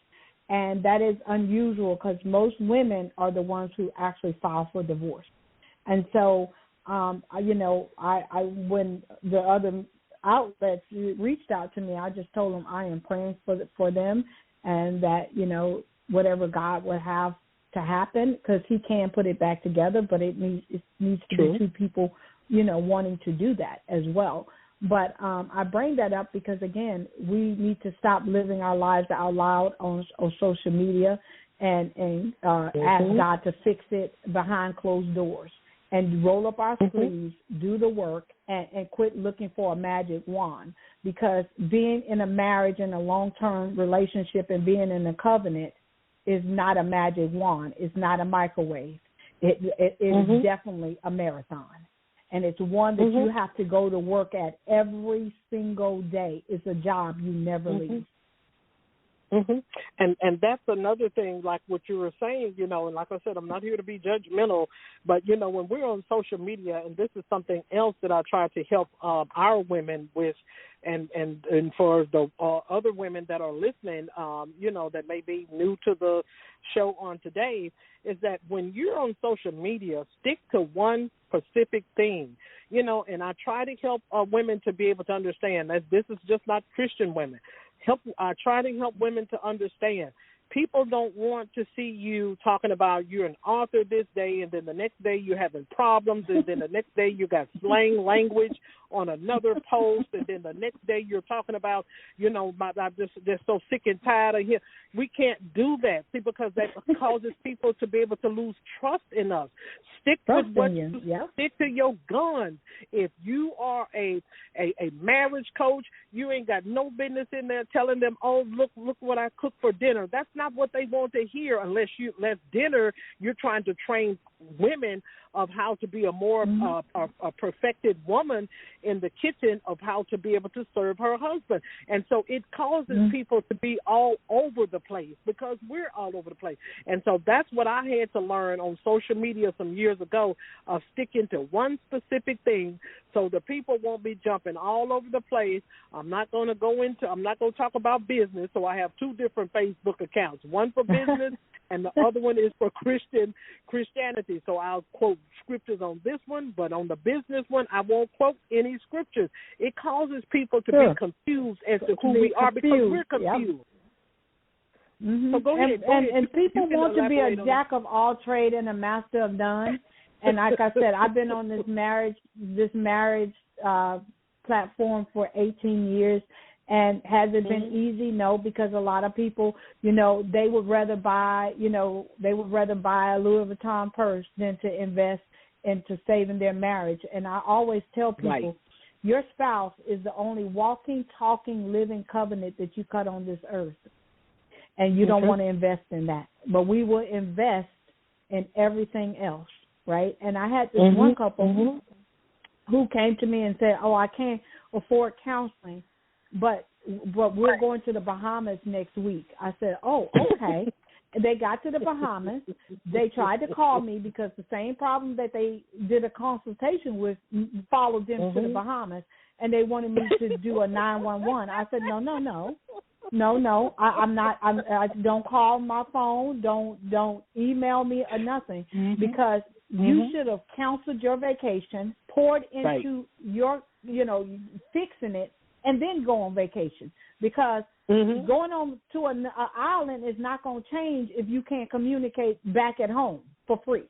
and that is unusual because most women are the ones who actually file for divorce. And so, when the other outlets reached out to me, I just told them I am praying for them, and that, whatever God would have to happen, because he can put it back together, but it needs to be two people, wanting to do that as well. But I bring that up because, again, we need to stop living our lives out loud on social media and ask God to fix it behind closed doors, and roll up our sleeves, do the work, and quit looking for a magic wand. Because being in a marriage and a long-term relationship and being in a covenant is not a magic wand. It's not a microwave. It is definitely a marathon. And it's one that you have to go to work at every single day. It's a job you never leave. Mm-hmm. And that's another thing, like what you were saying, you know, and like I said, I'm not here to be judgmental, but, you know, when we're on social media, and this is something else that I try to help our women with, and for the other women that are listening, you know, that may be new to the show on today, is that when you're on social media, stick to one specific thing, you know, and I try to help women to be able to understand that this is just not Christian women. I try to help women to understand. People don't want to see you talking about you're an author this day, and then the next day you're having problems, and then the next day you got slang language on another post, and then the next day you're talking about, you know, I'm just so sick and tired of here. We can't do that, see, because that causes people to be able to lose trust in us. Stick with what you stick to your guns. If you are a marriage coach, you ain't got no business in there telling them, oh, look what I cooked for dinner. That's not what they want to hear unless dinner you're trying to train women of how to be a more a perfected woman in the kitchen, of how to be able to serve her husband. And so it causes people to be all over the place, because we're all over the place. And so that's what I had to learn on social media some years ago, of sticking to one specific thing so the people won't be jumping all over the place. I'm not going to talk about business, so I have two different Facebook accounts, one for business and the other one is for Christianity. So I'll quote scriptures on this one, but on the business one, I won't quote any scriptures. It causes people to be confused as to who we are, because we're confused. Yep. So go ahead. And people want to be a jack of all trade and a master of none. And like I said, I've been on this marriage platform for 18 years. And has it been easy? No, because a lot of people, you know, they would rather buy a Louis Vuitton purse than to invest into saving their marriage. And I always tell people, your spouse is the only walking, talking, living covenant that you cut on this earth. And you don't want to invest in that. But we will invest in everything else, right? And I had this one couple who came to me and said, oh, I can't afford counseling, but we're going to the Bahamas next week. I said, oh, okay. They got to the Bahamas. They tried to call me because the same problem that they did a consultation with followed them to the Bahamas, and they wanted me to do a 911. I said, no. I'm not. I don't call my phone. Don't email me or nothing, because you should have canceled your vacation, poured into your, fixing it, and then go on vacation, because going on to an island is not going to change if you can't communicate back at home for free.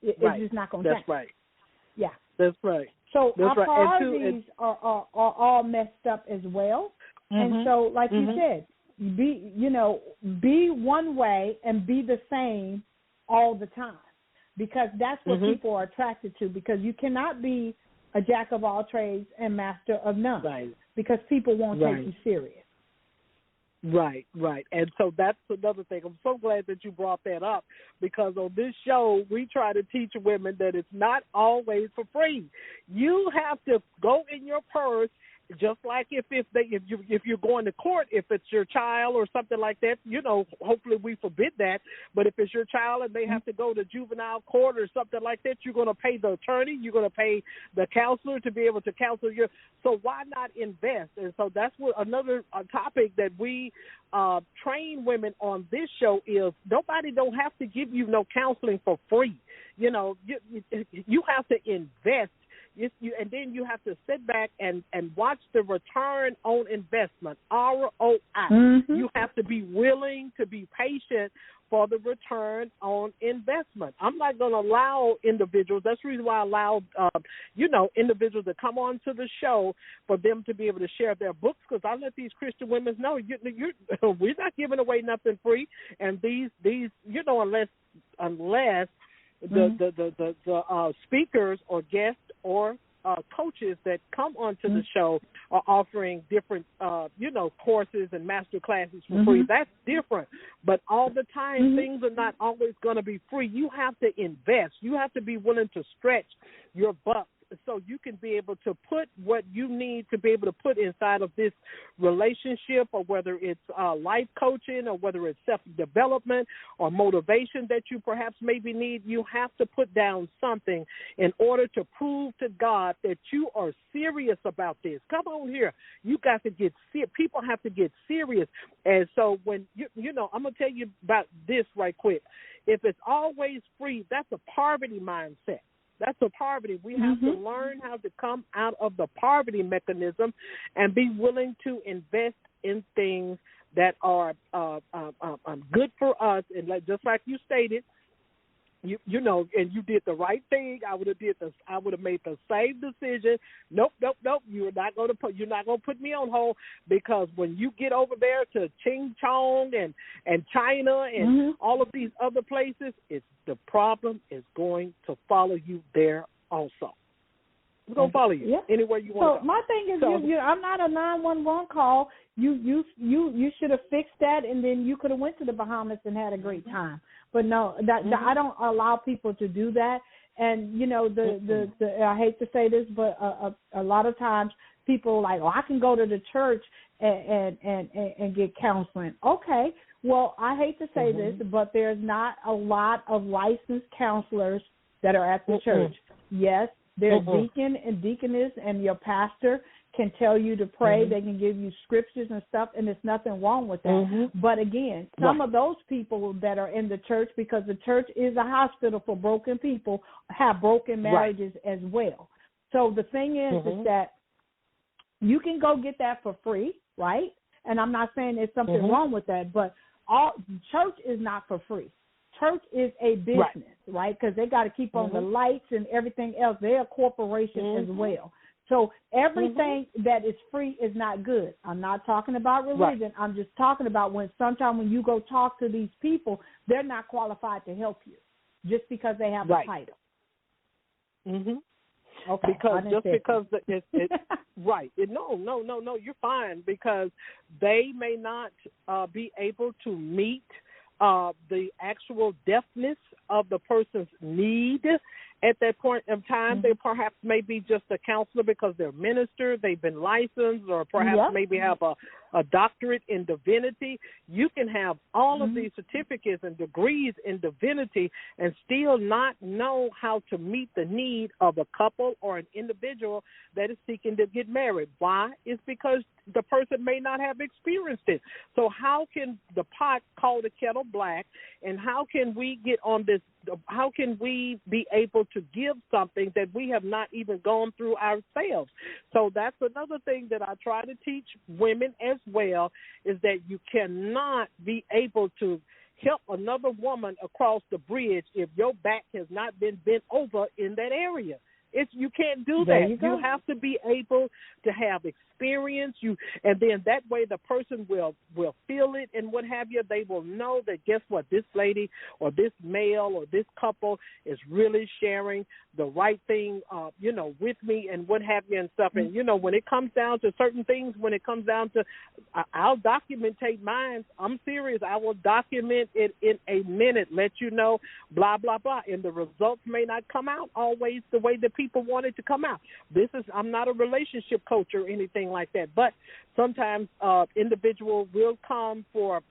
It's just not going to change. That's right. Yeah. That's right. So our priorities are all messed up as well. And so, like you said, be one way and be the same all the time, because that's what people are attracted to, because you cannot be a jack of all trades and master of none, because people won't take you serious. Right. And so that's another thing. I'm so glad that you brought that up, because on this show, we try to teach women that it's not always for free. You have to go in your purse, just like if you're going to court, if it's your child or something like that, hopefully we forbid that. But if it's your child and they have to go to juvenile court or something like that, you're going to pay the attorney, you're going to pay the counselor to be able to counsel you. So why not invest? And so that's what another topic that we train women on this show is: nobody don't have to give you no counseling for free. You have to invest. And then you have to sit back and watch the return on investment, ROI. You have to be willing to be patient for the return on investment. I'm not going to allow individuals, that's the reason why I allow, individuals to come on to the show for them to be able to share their books, because I let these Christian women know we're not giving away nothing free. And these unless the speakers or guests or coaches that come onto the show are offering different, courses and master classes for free. That's different. But all the time, things are not always going to be free. You have to invest. You have to be willing to stretch your bucks so you can be able to put what you need to be able to put inside of this relationship, or whether it's life coaching, or whether it's self-development or motivation that you perhaps maybe need. You have to put down something in order to prove to God that you are serious about this. Come on here. You got to get serious. People have to get serious. And so when, you know, I'm going to tell you about this right quick. If it's always free, that's a poverty mindset. That's a poverty. We have to learn how to come out of the poverty mechanism and be willing to invest in things that are good for us. And just like you stated, you know, and you did the right thing. I would have made the same decision. Nope. You're not going to put me on hold, because when you get over there to Ching Chong and China and all of these other places, the problem is going to follow you there also. It's going to follow you anywhere you want to go. So my thing is, I'm not a 911 call. You should have fixed that, and then you could have went to the Bahamas and had a great time. But no, I don't allow people to do that. And you know, I hate to say this, but a lot of times people are like, oh, I can go to the church and get counseling. Okay, well, I hate to say this, but there's not a lot of licensed counselors that are at the church. Yes. There's deacon and deaconess, and your pastor can tell you to pray. They can give you scriptures and stuff, and there's nothing wrong with that. But again, some of those people that are in the church, because the church is a hospital for broken people, have broken marriages as well. So the thing is that you can go get that for free, right? And I'm not saying there's something wrong with that, but church is not for free. Church is a business, right? Because they got to keep on the lights and everything else. They're a corporation as well. So everything that is free is not good. I'm not talking about religion. I'm just talking about sometimes when you go talk to these people, they're not qualified to help you just because they have a title. Okay. Because it's right. No, you're fine, because they may not be able to meet the actual depthness of the person's need at that point of time. They perhaps may be just a counselor because they're a minister, they've been licensed, or perhaps maybe have a doctorate in divinity. You can have all of these certificates and degrees in divinity and still not know how to meet the need of a couple or an individual that is seeking to get married. Why? It's because the person may not have experienced it. So how can the pot call the kettle black, and how can we get on this? How can we be able to give something that we have not even gone through ourselves? So that's another thing that I try to teach women as well, is that you cannot be able to help another woman across the bridge if your back has not been bent over in that area. You can't do that. You have to be able to have experience. And then that way the person will feel it and what have you. They will know that, guess what, this lady or this male or this couple is really sharing the right thing, with me and what have you and stuff. And, when it comes down to certain things, when it comes down to, I'll documentate mine. I'm serious. I will document it in a minute, let you know, blah, blah, blah. And the results may not come out always the way that people want it to come out. I'm not a relationship coach or anything like that, but sometimes individual will come for,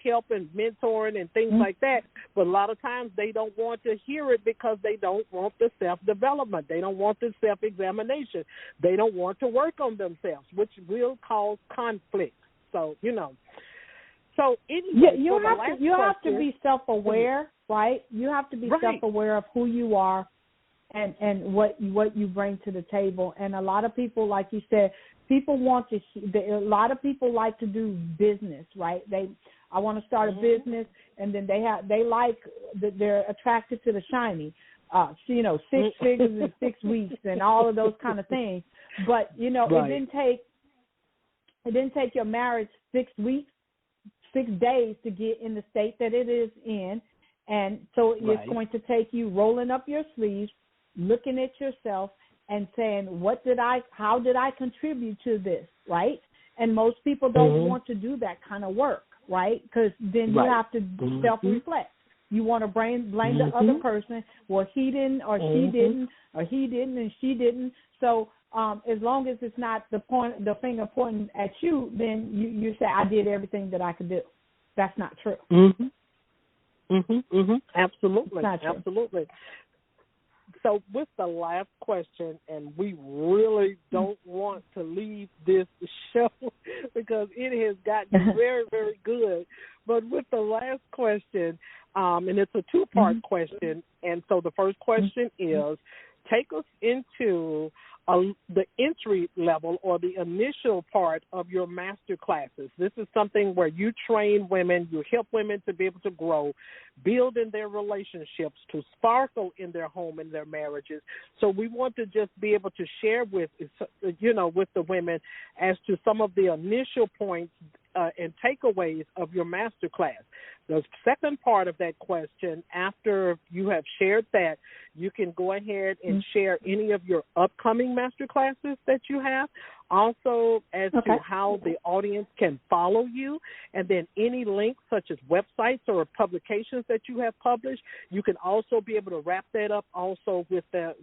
help and mentoring and things like that, but a lot of times they don't want to hear it because they don't want the self-development. They don't want the self-examination. They don't want to work on themselves, which will cause conflict. So, So anyway, you have to be self-aware, right? You have to be self-aware of who you are and what you bring to the table. And a lot of people, like you said, a lot of people like to do business, right? I want to start a business, and then they're attracted to the shiny, 6 figures in 6 weeks and all of those kind of things. But it didn't take your marriage 6 weeks, 6 days to get in the state that it is in, and so it's going to take you rolling up your sleeves, looking at yourself, and saying, how did I contribute to this, right? And most people don't want to do that kind of work, right? Because then you have to self-reflect. You want to blame the other person. Well, he didn't, or she didn't, or he didn't and she didn't. So as long as it's not the finger pointing at you, then you say, I did everything that I could do. That's not true. Absolutely. Absolutely. So with the last question, and we really don't want to leave this show because it has gotten very, very good. But with the last question, and it's a two-part question, and so the first question is, take us into the entry level or the initial part of your master classes. This is something where you train women, you help women to be able to grow, build in their relationships, to sparkle in their home and their marriages. So we want to just be able to share with the women as to some of the initial points and takeaways of your master class. The second part of that question, after you have shared that, you can go ahead and share any of your upcoming master classes that you have, also as to how the audience can follow you, and then any links such as websites or publications that you have published. You can also be able to wrap that up also with the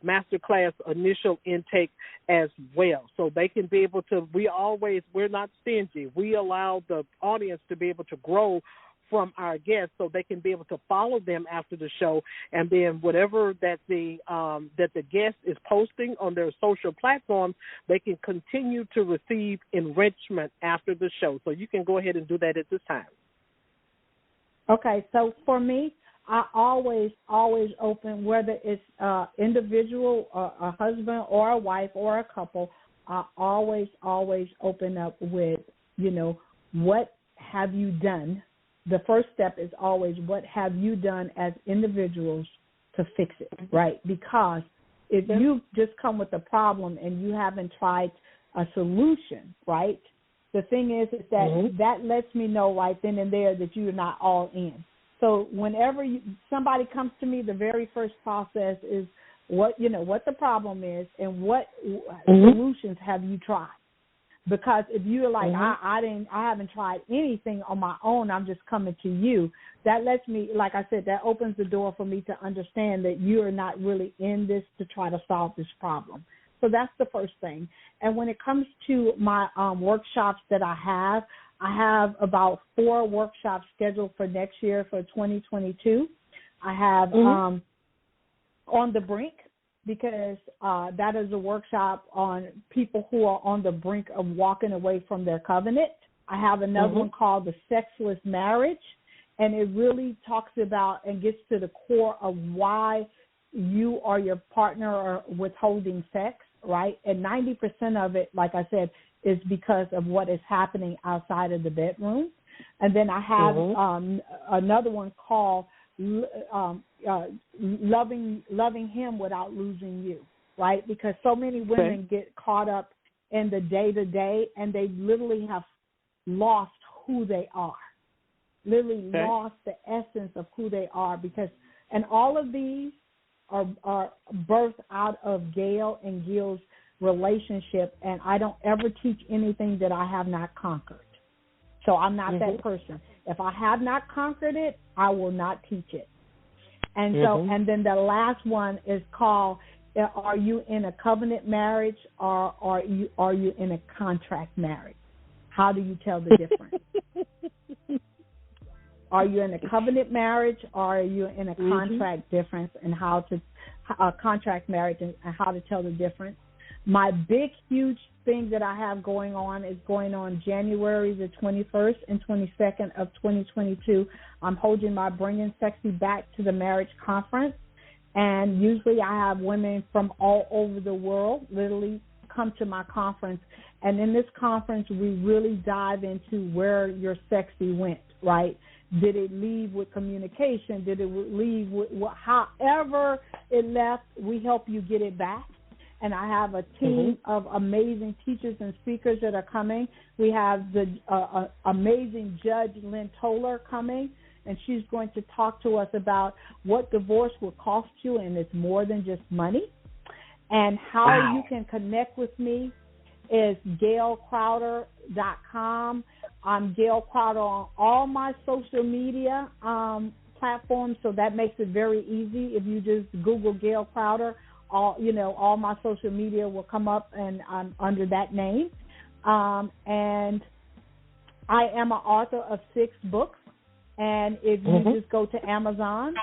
master class initial intake as well. So they can be able to, we're not stingy. We allow the audience to be able to grow from our guests, so they can be able to follow them after the show, and then whatever that the guest is posting on their social platforms, they can continue to receive enrichment after the show. So you can go ahead and do that at this time. Okay, so for me, I always open, whether it's individual, a husband or a wife or a couple, I always open up with, what have you done? The first step is always, what have you done as individuals to fix it, right? Because if you just come with a problem and you haven't tried a solution, right, the thing is that that lets me know right then and there that you're not all in. So whenever somebody comes to me, the very first process is what the problem is and what solutions have you tried. Because if you're like, I haven't tried anything on my own, I'm just coming to you, that lets me, like I said, that opens the door for me to understand that you are not really in this to try to solve this problem. So that's the first thing. And when it comes to my workshops that I have about 4 workshops scheduled for next year for 2022. I have On the Brink, because that is a workshop on people who are on the brink of walking away from their covenant. I have another one called the Sexless Marriage, and it really talks about and gets to the core of why you or your partner are withholding sex, right? And 90% of it, like I said, is because of what is happening outside of the bedroom. And then I have another one called loving him without losing you, right? Because so many women get caught up in the day-to-day, and they literally have lost who they are, lost the essence of who they are. And all of these are birthed out of Gail and Gil's relationship, and I don't ever teach anything that I have not conquered. So I'm not that person. If I have not conquered it, I will not teach it. And so, and then the last one is called, are you in a covenant marriage or are you in a contract marriage? How do you tell the difference? Are you in a covenant marriage or are you in a contract difference, and how to contract marriage and how to tell the difference? My big, huge thing that I have going on is going on January the 21st and 22nd of 2022. I'm holding my Bringing Sexy Back to the Marriage Conference, and usually I have women from all over the world literally come to my conference. And in this conference, we really dive into where your sexy went, right? Did it leave with communication? Did it leave with however it left? We help you get it back. And I have a team of amazing teachers and speakers that are coming. We have the amazing Judge Lynn Toller coming, and she's going to talk to us about what divorce will cost you, and it's more than just money. And how you can connect with me is GailCrowder.com. I'm Gail Crowder on all my social media platforms, so that makes it very easy. If you just Google Gail Crowder, all my social media will come up, and I'm under that name. And I am an author of 6 books. And if you just go to Amazon,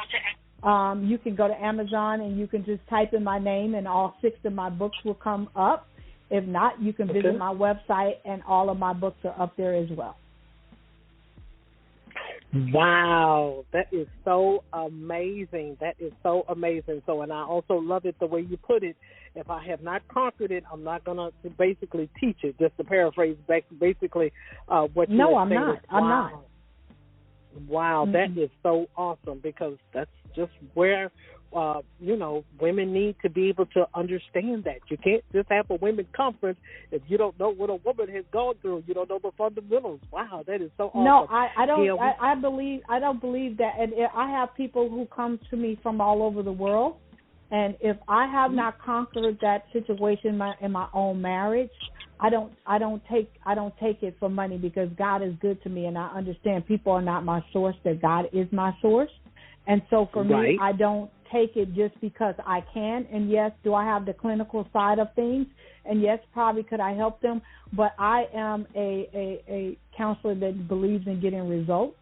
you can go to Amazon and you can just type in my name, and all 6 of my books will come up. If not, you can visit my website, and all of my books are up there as well. Wow, that is so amazing. That is so amazing. So, and I also love it the way you put it. If I have not conquered it, I'm not going to basically teach it, just to paraphrase basically what you No, were I'm saying. not. I'm not. Wow, that is so awesome, because that's just where, women need to be able to understand that. You can't just have a women's conference if you don't know what a woman has gone through. You don't know the fundamentals. Wow, that is so awesome. No, I don't. I don't believe that. And I have people who come to me from all over the world, and if I have not conquered that situation in my own marriage, I don't take it for money, because God is good to me, and I understand people are not my source, that God is my source. And so for me, I don't take it just because I can. And yes, do I have the clinical side of things? And yes, probably could I help them? But I am a counselor that believes in getting results.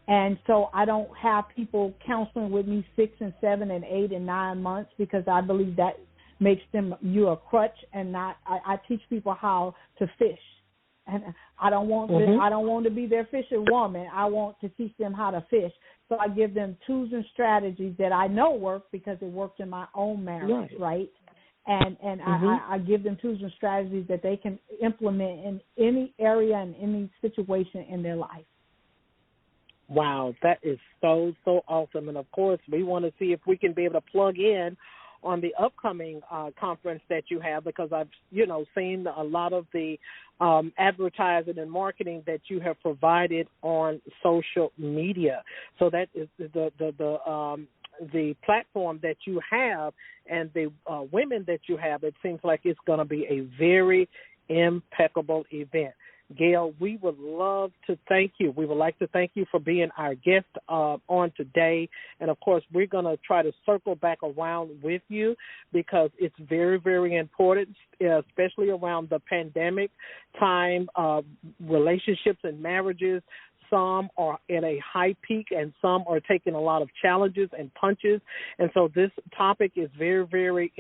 And so I don't have people counseling with me 6 and 7 and 8 and 9 months, because I believe that makes you a crutch, and not. I teach people how to fish, and I don't want to be their fishing woman. I want to teach them how to fish. So I give them tools and strategies that I know work, because it worked in my own marriage, right? And I give them tools and strategies that they can implement in any area and any situation in their life. Wow, that is so awesome. And of course, we want to see if we can be able to plug in on the upcoming conference that you have, because I've, seen a lot of the advertising and marketing that you have provided on social media. So that is the platform that you have, and the women that you have. It seems like it's going to be a very impeccable event. Gail, we would love to thank you. We would like to thank you for being our guest on today. And, of course, we're going to try to circle back around with you, because it's very, very important, especially around the pandemic time. Relationships and marriages, some are at a high peak, and some are taking a lot of challenges and punches. And so this topic is very, very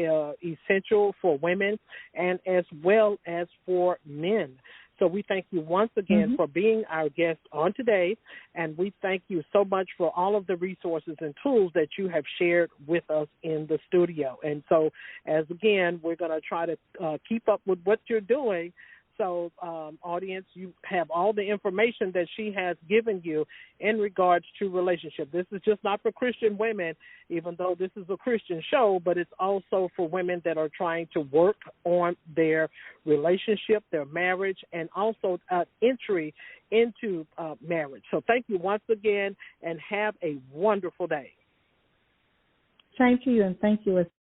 essential for women, and as well as for men. So we thank you once again for being our guest on today, and we thank you so much for all of the resources and tools that you have shared with us in the studio. And so, as again, we're going to try to keep up with what you're doing. So, audience, you have all the information that she has given you in regards to relationship. This is just not for Christian women, even though this is a Christian show, but it's also for women that are trying to work on their relationship, their marriage, and also entry into marriage. So thank you once again, and have a wonderful day. Thank you, and thank you as